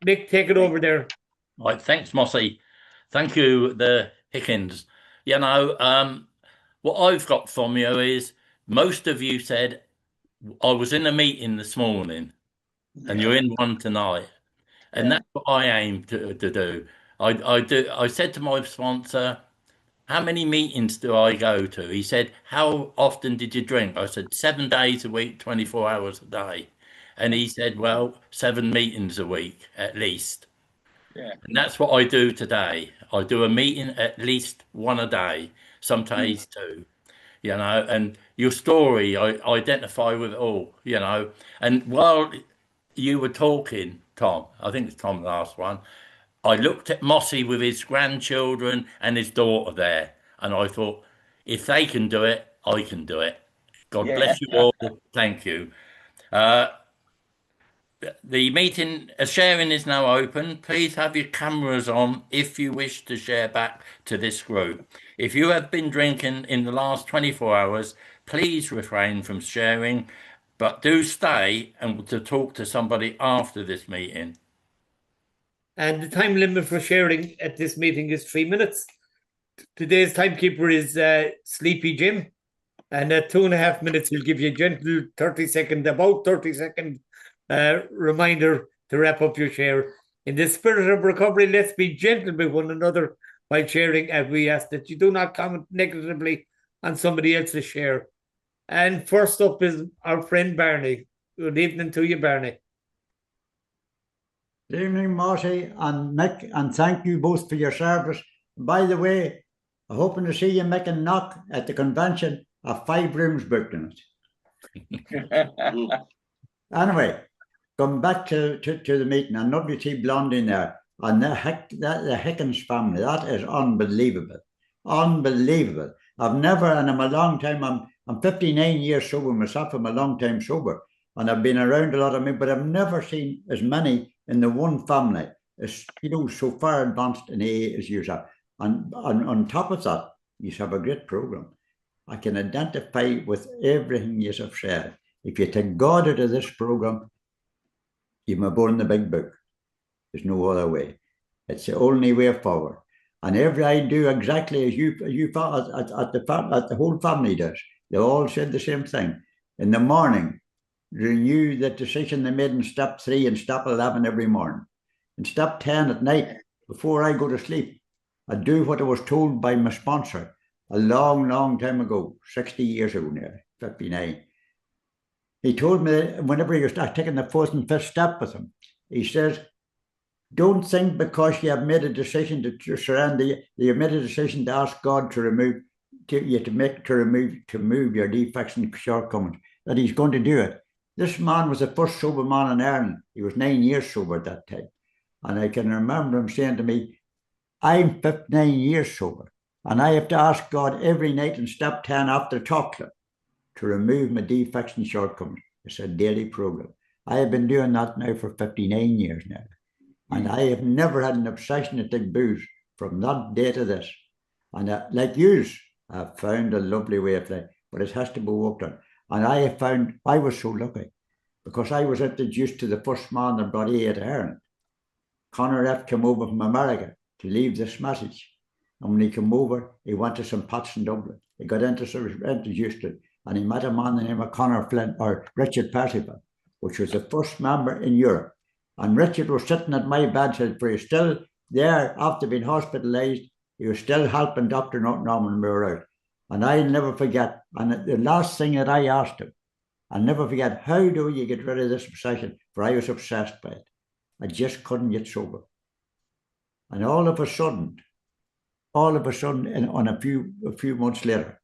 Mick, take it over there. Right, thanks, Mossy. Thank you, the Hickins. What I've got from you is most of you said, I was in a meeting this morning and you're in one tonight. And that's what I aim to do. I said to my sponsor, how many meetings do I go to? He said, how often did you drink? I said, 7 days a week, 24 hours a day. And he said, well, 7 meetings a week at least. Yeah. And that's what I do today. I do a meeting at least one a day, some days 2, and your story, I identify with it all, And while you were talking, Tom, I think it's Tom, the last one, I looked at Mossy with his grandchildren and his daughter there, and I thought, if they can do it, I can do it. God bless you all. Thank you. The meeting sharing is now open. Please have your cameras on if you wish to share back to this group. If you have been drinking in the last 24 hours, please refrain from sharing, but do stay and to talk to somebody after this meeting. And the time limit for sharing at this meeting is 3 minutes. Today's timekeeper is Sleepy Jim. And at 2.5 minutes, he'll give you a gentle 30-second reminder to wrap up your share. In the spirit of recovery, let's be gentle with one another while sharing, and we ask that you do not comment negatively on somebody else's share. And first up is our friend Barney. Good evening to you, Barney. Good evening, Marty and Mick, and thank you both for your service. By the way, I'm hoping to see you making knock at the convention of 5 rooms booked in it. Anyway, come back to the meeting, and WT Blonde in there, and the Hickin family, that is unbelievable. Unbelievable. I've never, and I'm a long time, I'm 59 years sober myself, I'm a long time sober, and I've been around a lot of men, but I've never seen as many in the one family, as so far advanced in AA as you have. And on top of that, you have a great program. I can identify with everything you have said. If you take God out of this program, you've been born in the big book. There's no other way. It's the only way forward. And I do exactly as you at the whole family does. They all said the same thing. In the morning, renew the decision they made in step 3 and step 11 every morning. In step 10 at night, before I go to sleep, I do what I was told by my sponsor a long, long time ago, 60 years ago now, 59. He told me that whenever you start taking the 4th and 5th step with him, he says, Don't think because you have made a decision to surrender, you have made a decision to ask God to remove your defects and shortcomings, that He's going to do it. This man was the first sober man in Ireland. He was 9 years sober at that time. And I can remember him saying to me, I'm 59 years sober, and I have to ask God every night in step 10 after chocolate to remove my defects and shortcomings. It's a daily program. I have been doing that now for 59 years now. And I have never had an obsession to take booze from that day to this. And like yous, I've found a lovely way of life, but it has to be worked on. And I have found, I was so lucky because I was introduced to the first man that brought AA to Ireland. Conor F came over from America to leave this message. And when he came over, he went to St. Pat's in Dublin. He got introduced to it, and he met a man named Conor Flynn, or Richard Percival, which was the first member in Europe. And Richard was sitting at my bedside, for he was still there after being hospitalised. He was still helping Dr. Norman when we were out. And I'll never forget, and the last thing that I asked him, I'll never forget, how do you get rid of this obsession? For I was obsessed by it. I just couldn't get sober. And all of a sudden, on a few months later,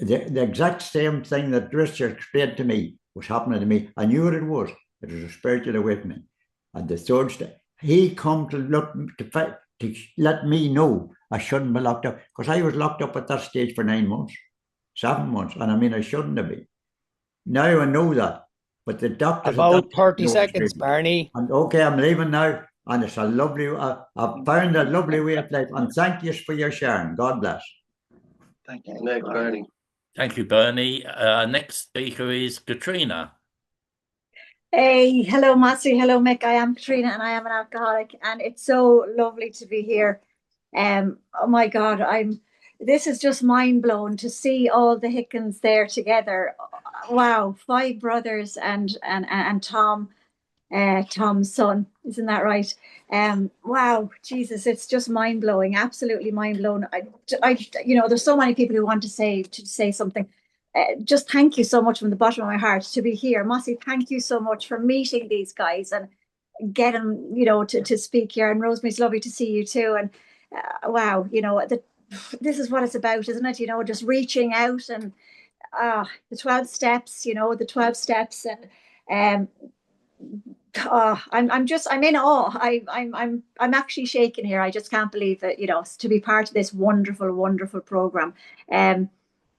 the exact same thing that Richard explained to me was happening to me. I knew what it was. It was a spiritual awakening. And the third step, he come to let me know I shouldn't be locked up, because I was locked up at that stage for 9 months, 7 months, and I mean I shouldn't have been. Now I know that, but the doctors about 30 seconds, Barney. And okay, I'm leaving now, and it's a lovely. I've found a lovely way of life, and thank you for your sharing. God bless. Thank you. Thanks, Bernie. Thank you, Bernie. Next speaker is Katrina. Hey, hello, Massey. Hello, Mick. I am Katrina, and I am an alcoholic, and it's so lovely to be here. Oh my God, this is just mind blown to see all the Hickens there together. Wow, 5 brothers and Tom, Tom's son, isn't that right? Wow, Jesus, it's just mind blowing, absolutely mind blown. There's so many people who want to say something. Just thank you so much from the bottom of my heart to be here. Mossy, thank you so much for meeting these guys and getting, to speak here. And Rosemary, it's lovely to see you too. And wow, this is what it's about, isn't it? Just reaching out and the 12 steps, the 12 steps. And I'm in awe. I'm actually shaking here. I just can't believe it, to be part of this wonderful, wonderful program.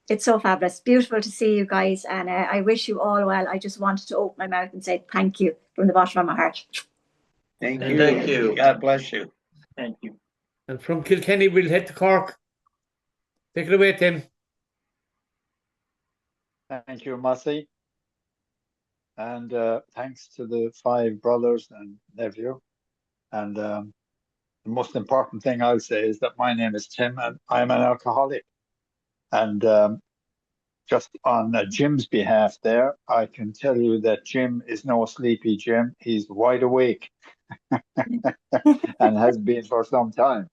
It's so fabulous. Beautiful to see you guys. And I wish you all well. I just wanted to open my mouth and say thank you from the bottom of my heart. Thank you. Thank you. God bless you. Thank you. And from Kilkenny, we'll head to Cork. Take it away, Tim. Thank you, Massey. And thanks to the 5 brothers and nephew. And the most important thing I'll say is that my name is Tim and I'm an alcoholic. And just on Jim's behalf there, I can tell you that Jim is no sleepy Jim. He's wide awake and has been for some time.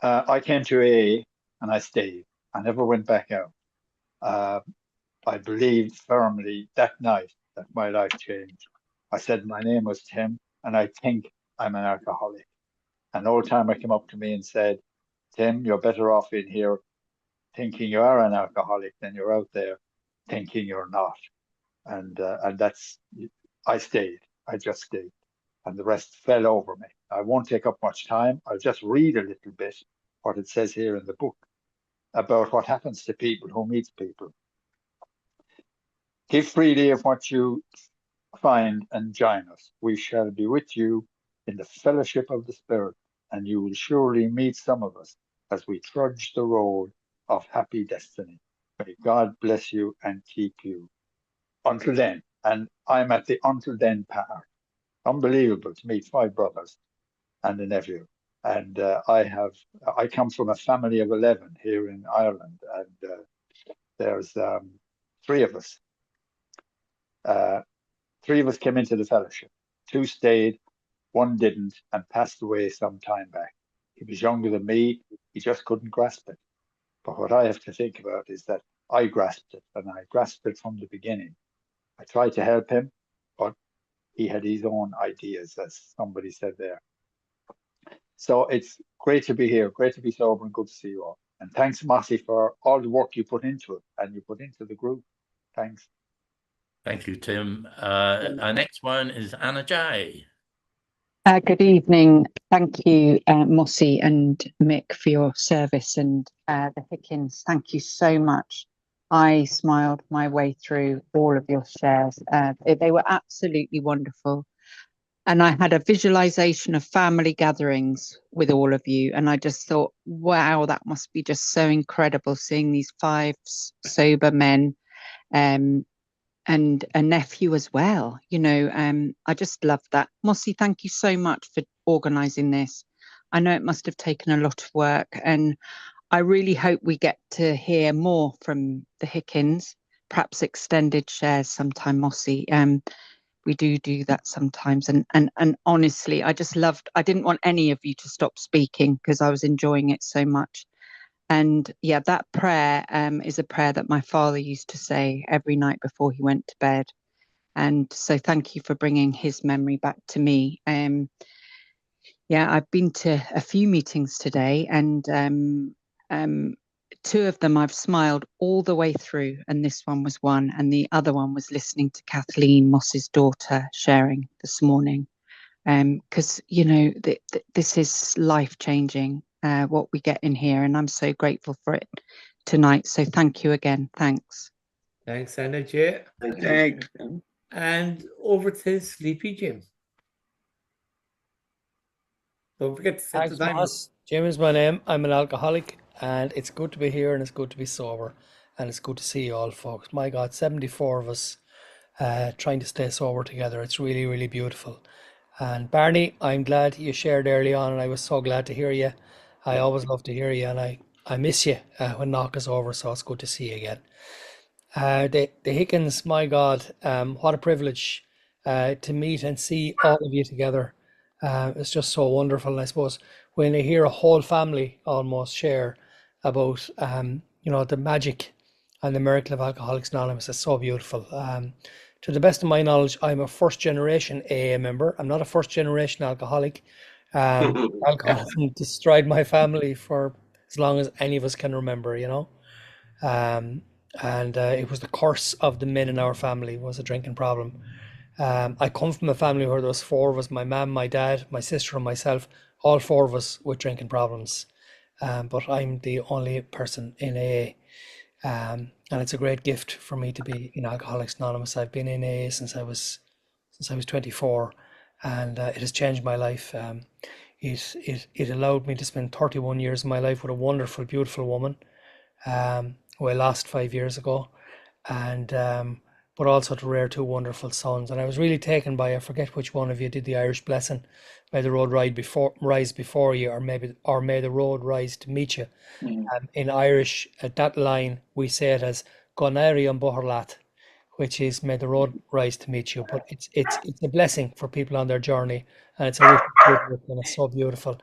I came to AA and I stayed. I never went back out. I believed firmly that night that my life changed. I said my name was Tim and I think I'm an alcoholic. An old timer came up to me and said, Tim, you're better off in here thinking you are an alcoholic than you're out there thinking you're not. And that's, I stayed. I just stayed. And the rest fell over me. I won't take up much time. I'll just read a little bit what it says here in the book about what happens to people who meet people. Give freely of what you find and join us. We shall be with you in the fellowship of the Spirit, and you will surely meet some of us as we trudge the road of happy destiny. May God bless you and keep you. Until then, and I'm at the until then part. Unbelievable to meet 5 brothers and a nephew. And I come from a family of 11 here in Ireland, and there's 3 of us. 3 of us came into the fellowship. 2 stayed, 1 didn't, and passed away some time back. He was younger than me. He just couldn't grasp it. But what I have to think about is that I grasped it, and I grasped it from the beginning. I tried to help him, but he had his own ideas, as somebody said there. So it's great to be here, great to be sober, and good to see you all. And thanks, Mossy, for all the work you put into it and you put into the group. Thanks. Thank you, Tim. Our next one is Anna J. Good evening. Thank you, Mossy and Mick, for your service, and the Hickins. Thank you so much. I smiled my way through all of your shares. They were absolutely wonderful. And I had a visualization of family gatherings with all of you. And I just thought, wow, that must be just so incredible seeing these 5 sober men, and a nephew as well. I just love that. Mossy, thank you so much for organising this. I know it must have taken a lot of work, and I really hope we get to hear more from the Hickins, perhaps extended shares sometime, Mossy. We do that sometimes. And honestly, I didn't want any of you to stop speaking because I was enjoying it so much. And yeah, that prayer is a prayer that my father used to say every night before he went to bed. And so thank you for bringing his memory back to me. Yeah, I've been to a few meetings today, and 2 of them I've smiled all the way through, and this one was one, and the other one was listening to Kathleen Moss's daughter sharing this morning. Because this is life-changing, what we get in here, and I'm so grateful for it tonight. So thank you again. Thanks. Thanks, Anna J. Thanks. And over to Sleepy Jim. Don't forget to set Thanks, the timer. Moss. Jim is my name. I'm an alcoholic, and it's good to be here, and it's good to be sober, and it's good to see you all, folks. My God, 74 of us trying to stay sober together. It's really, really beautiful. And Barney, I'm glad you shared early on, and I was so glad to hear you. I always love to hear you, and I miss you when knock is over, so it's good to see you again. The Hickins, my God, what a privilege to meet and see all of you together. It's just so wonderful. And I suppose when I hear a whole family almost share about the magic and the miracle of Alcoholics Anonymous, it's so beautiful. To the best of my knowledge, I'm a first generation AA member. I'm not a first generation alcoholic. Alcoholism destroyed my family for as long as any of us can remember, and it was the curse of the men in our family was a drinking problem. I come from a family where there was 4 of us, my mum, my dad, my sister and myself, all 4 of us with drinking problems. But I'm the only person in AA. And it's a great gift for me to be in Alcoholics Anonymous. I've been in AA since I was 24, and it has changed my life. It allowed me to spend 31 years of my life with a wonderful, beautiful woman, who I lost 5 years ago, and but also to rear 2 wonderful sons. And I was really taken by, I forget which one of you did the Irish blessing, may the road rise before you, or may the road rise to meet you. In Irish, at that line, we say it as Canarian boherlat, which is may the road rise to meet you. But it's a blessing for people on their journey, and it's a wish, and it's so beautiful.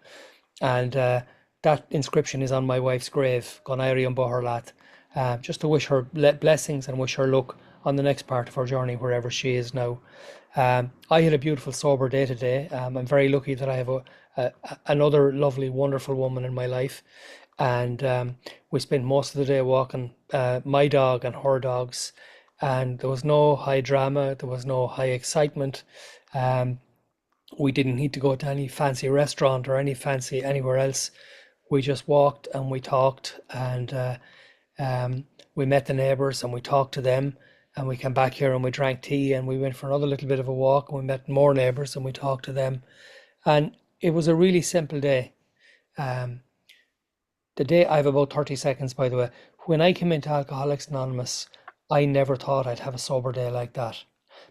And that inscription is on my wife's grave, Canarian boherlat, just to wish her blessings and wish her luck on the next part of her journey, wherever she is now. I had a beautiful sober day today. I'm very lucky that I have another lovely, wonderful woman in my life. And we spent most of the day walking my dog and her dogs. And there was no high drama. There was no high excitement. We didn't need to go to any fancy restaurant or anywhere else. We just walked and we talked, and we met the neighbours and we talked to them, and we came back here and we drank tea, and we went for another little bit of a walk, and we met more neighbours and we talked to them. And it was a really simple day. The day, I have about 30 seconds, by the way. When I came into Alcoholics Anonymous, I never thought I'd have a sober day like that,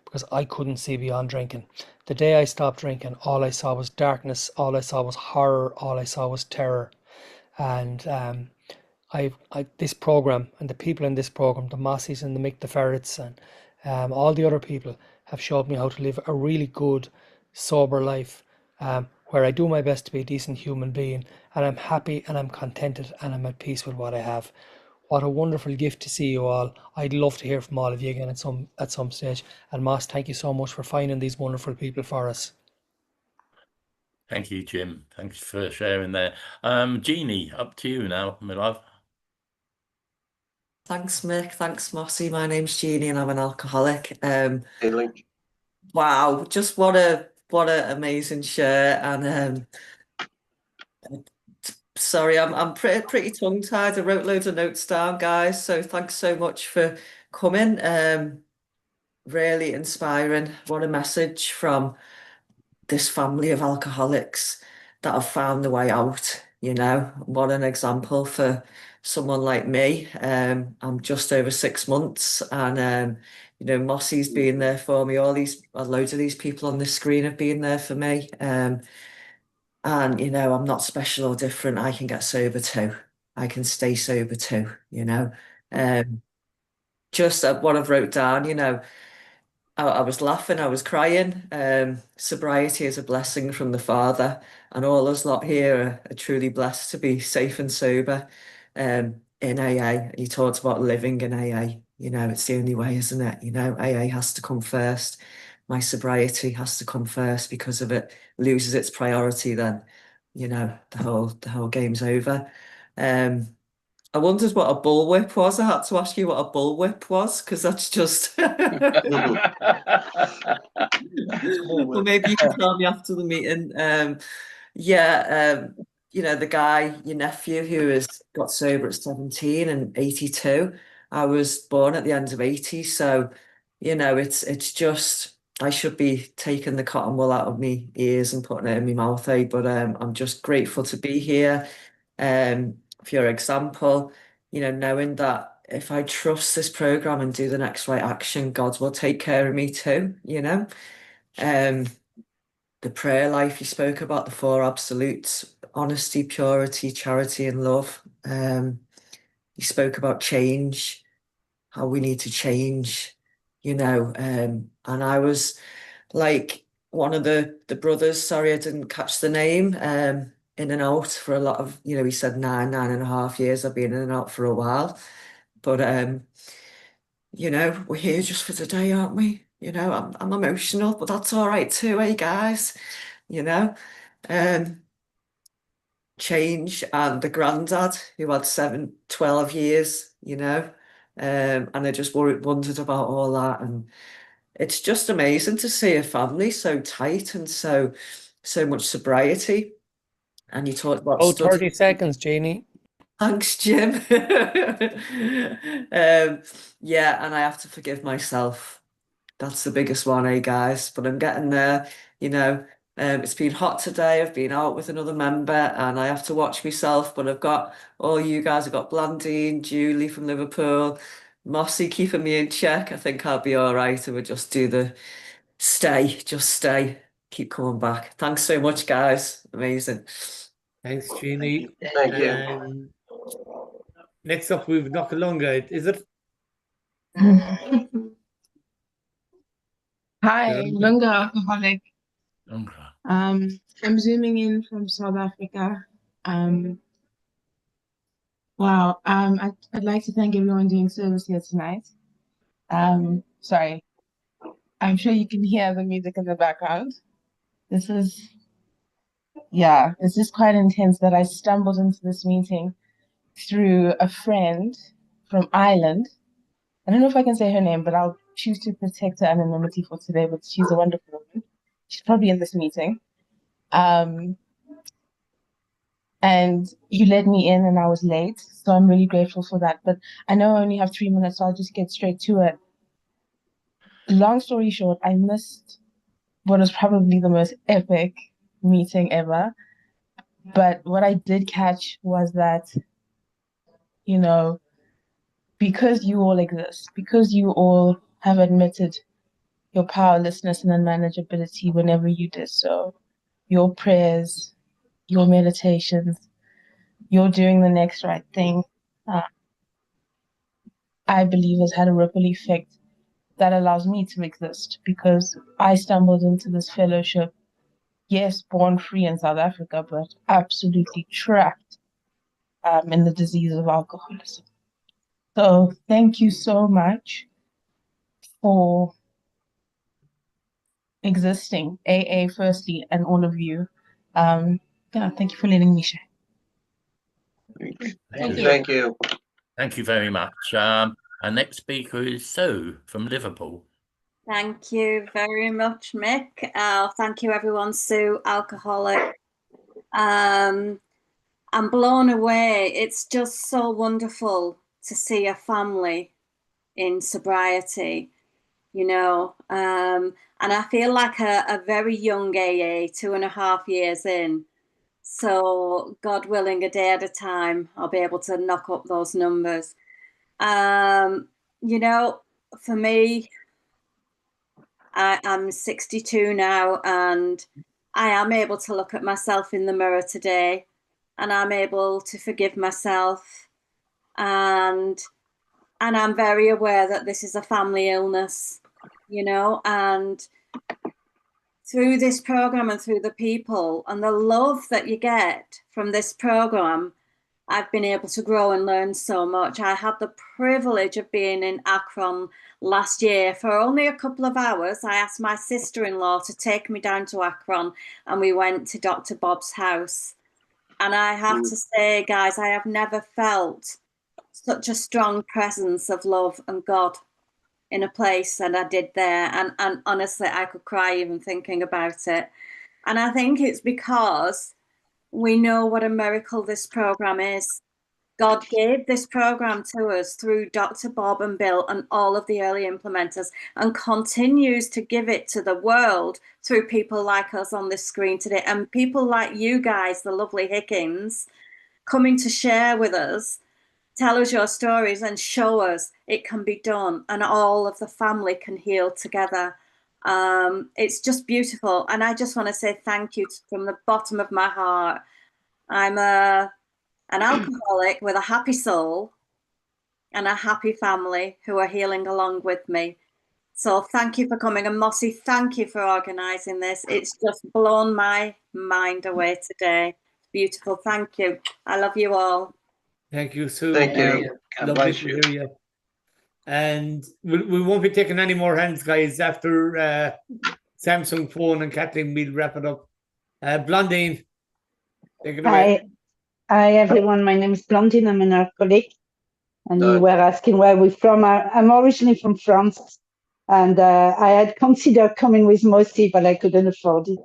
because I couldn't see beyond drinking. The day I stopped drinking, all I saw was darkness, all I saw was horror, all I saw was terror. And this program and the people in this program, the Mossies and the Mick the Ferrets and all the other people, have showed me how to live a really good, sober life, where I do my best to be a decent human being, and I'm happy and I'm contented and I'm at peace with what I have. What a wonderful gift to see you all. I'd love to hear from all of you again at some stage. And Moss, thank you so much for finding these wonderful people for us. Thank you, Jim. Thanks for sharing there. Jeannie, up to you now, my love. Thanks, Mick. Thanks, Mossy. My name's Jeannie and I'm an alcoholic. Haley. Wow, just what a amazing share. And sorry, I'm pretty tongue-tied. I wrote loads of notes down, guys. So thanks so much for coming. Really inspiring. What a message from this family of alcoholics that have found the way out. You know, what an example for someone like me. I'm just over 6 months, and you know, Mossy's been there for me. Loads of these people on this screen have been there for me. And you know, I'm not special or different. I can get sober too. I can stay sober too. You know, just what I've wrote down. You know, I was laughing, I was crying. Sobriety is a blessing from the Father, and all us lot here are truly blessed to be safe and sober in AA. He talks about living in AA. You know, it's the only way, isn't it? You know, AA has to come first. My sobriety has to come first, because if it loses its priority, then, you know, the whole game's over. I wondered what a bullwhip was. I had to ask you what a bullwhip was, because that's just. Well, maybe you can tell me after the meeting. You know, the guy, your nephew, who has got sober at 17 and 82. I was born at the end of 80, so you know, it's just I should be taking the cotton wool out of my ears and putting it in my mouth, but I'm just grateful to be here. For your example, you know, knowing that if I trust this program and do the next right action, God will take care of me too, you know. The prayer life you spoke about, the four absolutes: honesty, purity, charity, and love. You spoke about change, how we need to change, you know. And I was like one of the brothers, sorry I didn't catch the name, in and out for a lot of, you know, he said 9.5 years. I've been in and out for a while. But you know, we're here just for today, aren't we? You know, I'm emotional, but that's all right too, eh, guys? You know, change, and the granddad who had 12 years, you know, and I just wondered about all that, and it's just amazing to see a family so tight and so much sobriety. And you talked about 30 seconds, Jeannie. Thanks, Jim. Yeah, and I have to forgive myself. That's the biggest one, eh, guys? But I'm getting there, you know. It's been hot today. I've been out with another member and I have to watch myself, but I've got all you guys. I've got Blandine, Julie from Liverpool, Mossy keeping me in check. I think I'll be all right. And we'll just do the just stay, keep coming back. Thanks so much, guys. Amazing. Thanks, Jeannie. Thank you. Next up, we've Knockalunga. Is it? Hi, Lunga alcoholic. Lunga. I'm zooming in from South Africa. Wow. I'd like to thank everyone doing service here tonight. Sorry. I'm sure you can hear the music in the background. This is quite intense that I stumbled into this meeting through a friend from Ireland. I don't know if I can say her name, but I'll choose to protect her anonymity for today, but she's a wonderful woman. She's probably in this meeting. And you let me in and I was late, so I'm really grateful for that. But I know I only have 3 minutes, so I'll just get straight to it. Long story short, I missed what was probably the most epic meeting ever. But what I did catch was that, you know, because you all exist, because you all have admitted your powerlessness and unmanageability whenever you did so, your prayers, your meditations, you're doing the next right thing, I believe has had a ripple effect that allows me to exist, because I stumbled into this fellowship, yes, born free in South Africa, but absolutely trapped in the disease of alcoholism. So thank you so much for existing, AA firstly, and all of you. Yeah, thank you for letting me share. Thank you. Thank you very much. Our next speaker is Sue from Liverpool. Thank you very much, Mick. Thank you, everyone. Sue, alcoholic. I'm blown away. It's just so wonderful to see a family in sobriety, you know. And I feel like a very young AA, 2.5 years in. So, God willing, a day at a time, I'll be able to knock up those numbers. You know, for me, I'm 62 now, and I am able to look at myself in the mirror today, and I'm able to forgive myself, and I'm very aware that this is a family illness, you know, and through this program and through the people and the love that you get from this program, I've been able to grow and learn so much. I had the privilege of being in Akron last year for only a couple of hours. I asked my sister-in-law to take me down to Akron, and we went to Dr. Bob's house. And I have to say, guys, I have never felt such a strong presence of love and God in a place than I did there. And honestly, I could cry even thinking about it. And I think it's because we know what a miracle this program is. God gave this program to us through Dr. Bob and Bill and all of the early implementers, and continues to give it to the world through people like us on this screen today, and people like you guys, the lovely Hickins, coming to share with us, tell us your stories and show us it can be done, and all of the family can heal together. It's just beautiful. And I just want to say thank you from the bottom of my heart. I'm an alcoholic with a happy soul and a happy family who are healing along with me. So thank you for coming. And Mossy, thank you for organising this. It's just blown my mind away today. Beautiful. Thank you. I love you all. Thank you, Sue. Thank you. God Lovely bless to you. hear you. And we won't be taking any more hands, guys. After Samsung phone and Kathleen, we'll wrap it up. Blondine, take it away. Hi, everyone. My name is Blondine. I'm an alcoholic. And you were asking where we're from. I'm originally from France. And I had considered coming with Mossy, but I couldn't afford it.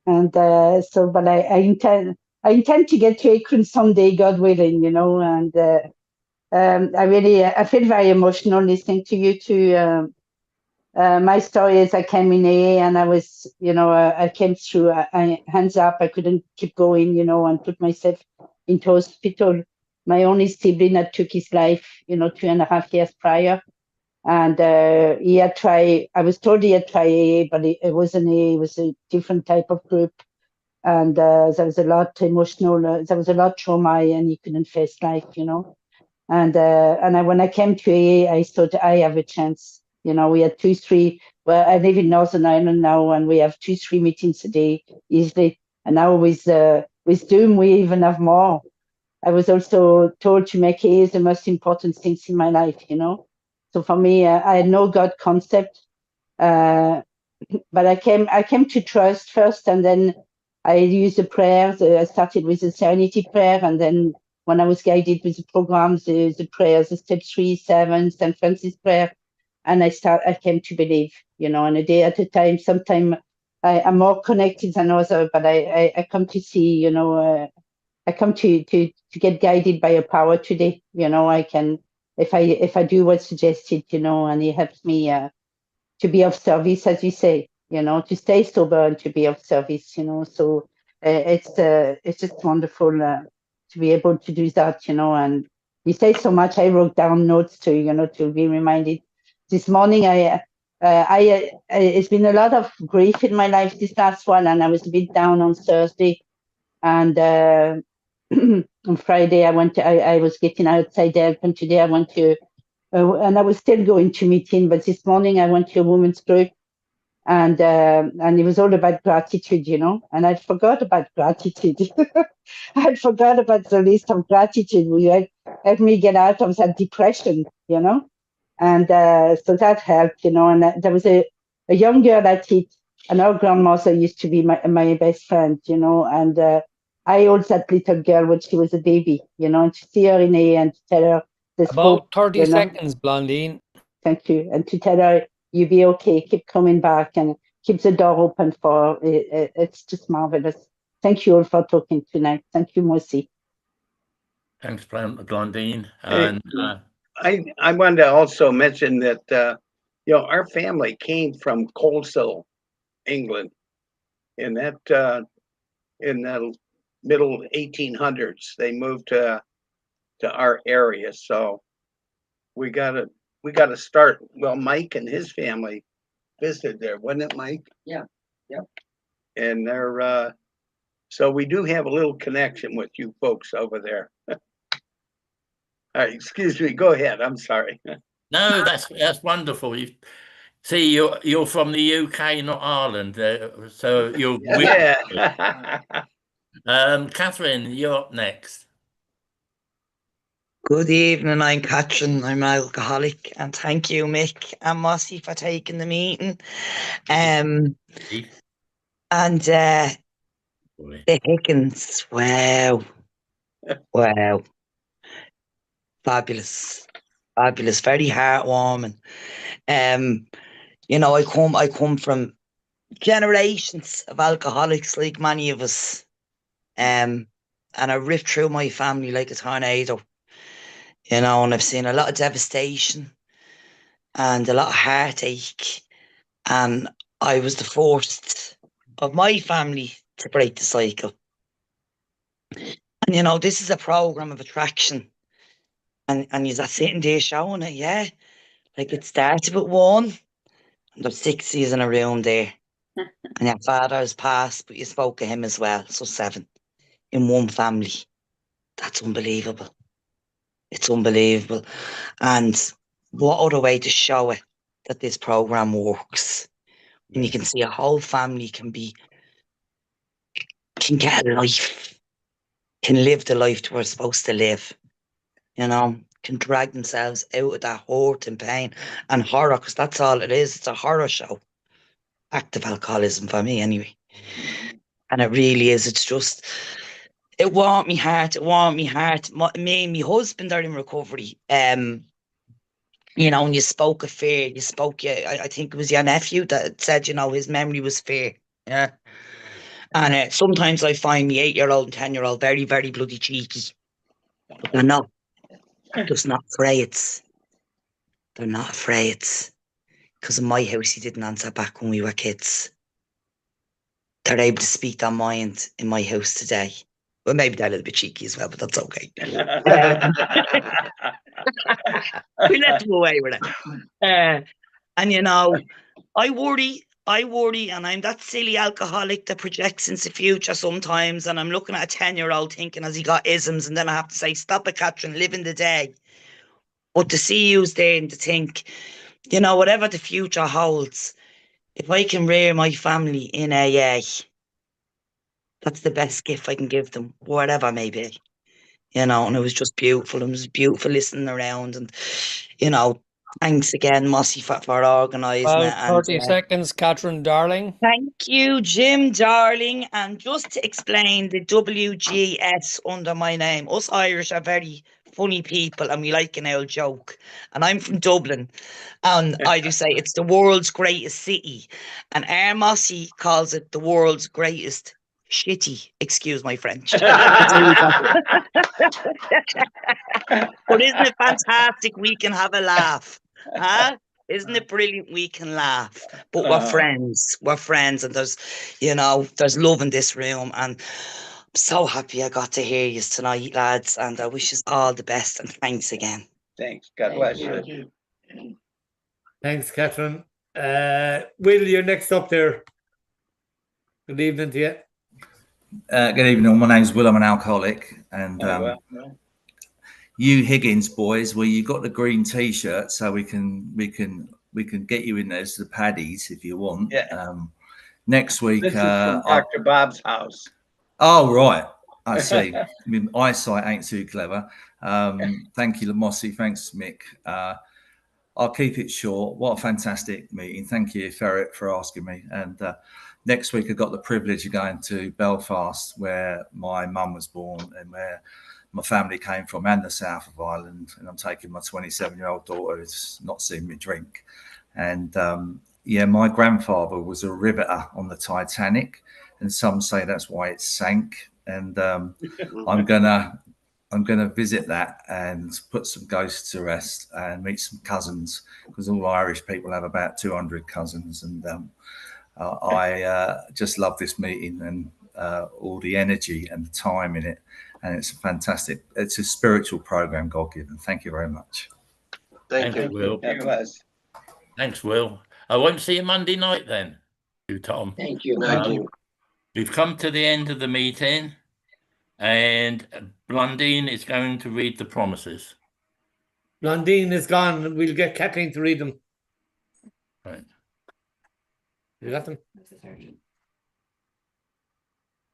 And but I intend to get to Hicken someday, God willing, you know. And I feel very emotional listening to you two. My story is I came in AA and I was, you know, I came through, hands up, I couldn't keep going, you know, and put myself into hospital. My only sibling had took his life, you know, 2.5 years prior. And he had tried, I was told he had tried AA, but it wasn't AA, it was a different type of group. And there was a lot emotional, there was a lot trauma, and he couldn't face life, you know. And when I came to AA, I thought I have a chance. You know, we had 2-3. Well, I live in Northern Ireland now, and we have 2-3 meetings a day easily. And now with Zoom, we even have more. I was also told to make AA the most important things in my life. You know, so for me, I had no God concept, but I came to trust first, and then I used the prayers. I started with the Serenity prayer, and then when I was guided with the programs, the prayers, the step 3, 7, St. Francis prayer, and I came to believe, you know, and a day at a time. Sometimes I'm more connected than others, but I come to see, you know, I come to get guided by a power today. You know, I can, if I do what's suggested, you know, and it helps me to be of service, as you say, you know, to stay sober and to be of service, you know. So it's just wonderful to be able to do that, you know. And you say so much. I wrote down notes to, you know, to be reminded. This morning, it's been a lot of grief in my life, this last one, and I was a bit down on Thursday, and on Friday I was getting outside help, and today I went to. And I was still going to meeting, but this morning I went to a women's group, and it was all about gratitude, you know, and I'd forgot about gratitude. I'd forgot about the list of gratitude we helped me get out of that depression, you know, and so that helped, you know. And there was a young girl at it, and her grandmother used to be my best friend, you know, and I owed that little girl when she was a baby, you know, and to see her in A and to tell her there's About hope, 30 you know. seconds, Blondine. Thank you. And to tell her, you be okay, keep coming back and keep the door open for her. It's just marvelous. Thank you all for talking tonight. Thank you, Mossy. Thanks, Blondine. Hey, And I wanted to also mention that you know, our family came from Coleshill, England, in that middle 1800s. They moved to our area, so we gotta start. Well, Mike and his family visited there, wasn't it, Mike? Yeah, yeah. And they're so we do have a little connection with you folks over there. All right, excuse me. Go ahead. I'm sorry. no, that's wonderful. See, you're from the UK, not Ireland, so you're with. Yeah. Catherine, you're up next. Good evening, I'm Catherine, I'm an alcoholic, and thank you, Mick and Mossy, for taking the meeting. And the Hickens, wow, wow, fabulous, fabulous, very heartwarming. You know, I come from generations of alcoholics, like many of us, and I ripped through my family like a tornado. You know, and I've seen a lot of devastation and a lot of heartache. And I was the first of my family to break the cycle. And, you know, this is a program of attraction. And you're sitting there showing it, yeah. Like it started with one, and there's 6 years in a room there. And your father has passed, but you spoke of him as well. So 7 in one family. That's unbelievable. It's unbelievable. And what other way to show it that this program works? And you can see a whole family can get a life, can live the life that we're supposed to live, you know, can drag themselves out of that hurt and pain and horror, because that's all it is. It's a horror show. Active alcoholism for me, anyway. And it really is. It's just, it warmed me heart. It warmed me heart. Me and my husband are in recovery. You know, and you spoke of fear. You spoke, I think it was your nephew that said, you know, his memory was fear. Yeah. And sometimes I find me 8-year-old and 10-year-old very, very bloody cheeky. But they're not. They're just not afraid. They're not afraid. Because in my house, he didn't answer back when we were kids. They're able to speak their mind in my house today. Well, maybe they're a little bit cheeky as well, but that's okay. We let them away with it. And, you know, I worry, and I'm that silly alcoholic that projects into the future sometimes, and I'm looking at a 10-year-old thinking, has he got isms? And then I have to say, stop it, Catherine, live in the day. But to see you's there and to think, you know, whatever the future holds, if I can rear my family in AA, that's the best gift I can give them, whatever may be. You know, and it was just beautiful. It was beautiful listening around, and, you know, thanks again, Mossy, for organising it. About 30 seconds, Catherine, darling. Thank you, Jim, darling. And just to explain the WGS under my name, us Irish are very funny people and we like an old joke. And I'm from Dublin, and I do say it's the world's greatest city. And our Mossy calls it the world's greatest shitty. Excuse my French. But isn't it fantastic we can have a laugh? Huh? Isn't it brilliant we can laugh? But we're friends. We're friends, and there's, you know, there's love in this room. And I'm so happy I got to hear you tonight, lads. And I wish you all the best. And thanks again. Thanks. God bless you. Thanks, Catherine. Will, you're next up there. Good evening to you. Good evening. My name's Will. I'm an alcoholic, and you Higgins boys, well, you got the green T-shirt, so we can we can get you in there to the Paddies if you want. Yeah. Next week. This is from Dr. Bob's house. Oh, right. I see. I mean, eyesight ain't too clever. Thank you, Mossy. Thanks, Mick. I'll keep it short. What a fantastic meeting. Thank you, Ferret, for asking me. And next week, I got the privilege of going to Belfast, where my mum was born and where my family came from, and the south of Ireland. And I'm taking my 27-year-old daughter who's not seen me drink. And yeah, my grandfather was a riveter on the Titanic, and some say that's why it sank. And I'm gonna visit that and put some ghosts to rest and meet some cousins, because all Irish people have about 200 cousins. And I just love this meeting and all the energy and the time in it. And it's fantastic. It's a spiritual program, God given. Thank you very much. Thank you, Will. Thanks, Will. I won't see you Monday night then, you, Tom. Thank you. We've come to the end of the meeting, and Blondine is going to read the promises. Blondine is gone. We'll get Kathleen to read them. Right. You got them?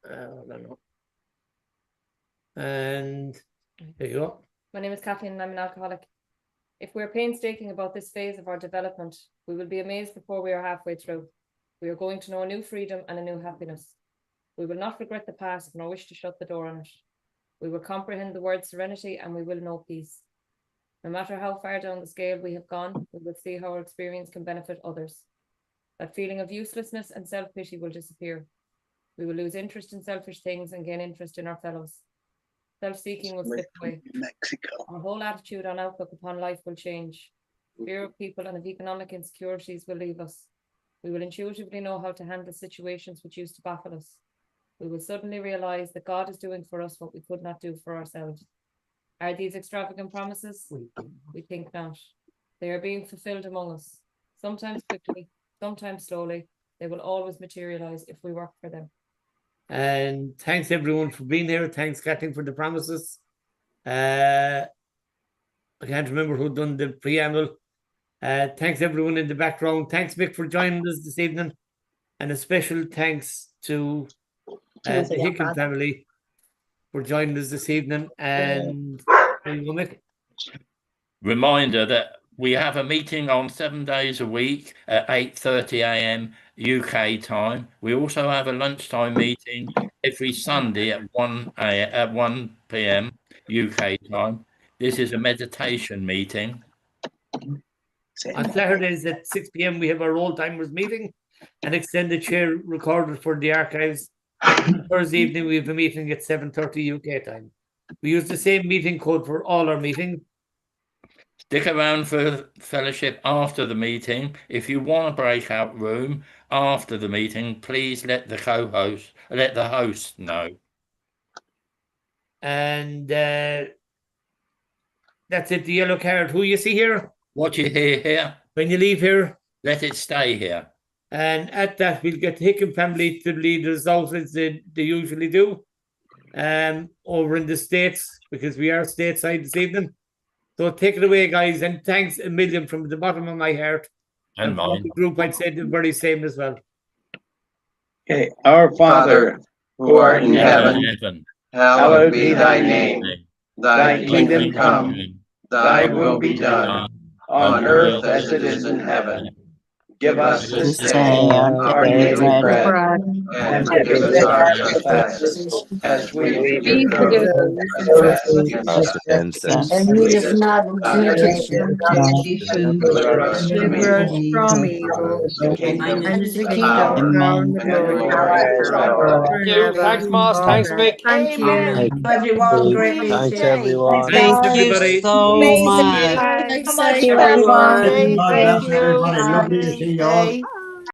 I don't know. And there you go. My name is Kathleen and I'm an alcoholic. If we're painstaking about this phase of our development, we will be amazed before we are halfway through. We are going to know a new freedom and a new happiness. We will not regret the past nor wish to shut the door on it. We will comprehend the word serenity and we will know peace. No matter how far down the scale we have gone, we will see how our experience can benefit others. That feeling of uselessness and self-pity will disappear. We will lose interest in selfish things and gain interest in our fellows. Self-seeking will slip away. Mexico. Our whole attitude and outlook upon life will change. Fear of people and of economic insecurities will leave us. We will intuitively know how to handle situations which used to baffle us. We will suddenly realize that God is doing for us what we could not do for ourselves. Are these extravagant promises? We think not. They are being fulfilled among us. Sometimes quickly, sometimes slowly. They will always materialize if we work for them. And thanks everyone for being here. Thanks, Kathleen, for the promises. I can't remember who done the preamble. Thanks everyone in the background. Thanks, Mick, for joining us this evening. And a special thanks to the Hickin family for joining us this evening. And there you go, Mick. Reminder that we have a meeting on 7 days a week at 8:30 a.m. UK time. We also have a lunchtime meeting every Sunday at 1 p.m. UK time. This is a meditation meeting. On Saturdays at 6 p.m. we have our old timers meeting and extended share recorded for the archives. On Thursday evening we have a meeting at 7:30 UK time. We use the same meeting code for all our meetings. Stick around for fellowship after the meeting. If you want a breakout room after the meeting, please let the host know. And that's it, the yellow card. Who you see here? What you hear here? When you leave here, let it stay here. And at that, we'll get the Hickin family to lead us out as they usually do. Over in the States, because we are stateside this evening. So take it away, guys, and thanks a million from the bottom of my heart. And from mine. the group, I'd say the very same as well. Okay, our Father, who art in heaven, hallowed be thy name. Thy kingdom come, thy will be done, on earth as it is in heaven. Give us this day our daily bread, and forgive us our trespasses, as we forgive those who trespass against us. And lead us not into temptation, deliver us from evil. The kingdom, And the the kingdom, power, and the glory. Thanks, Moss. Thanks, Mick. Thank you, everyone. Great meeting. Thanks, everyone. Thanks, Thank you everybody. so Amazing much. meeting. Thank you, everyone. God bless Thank you. everybody. Lovely to see you all.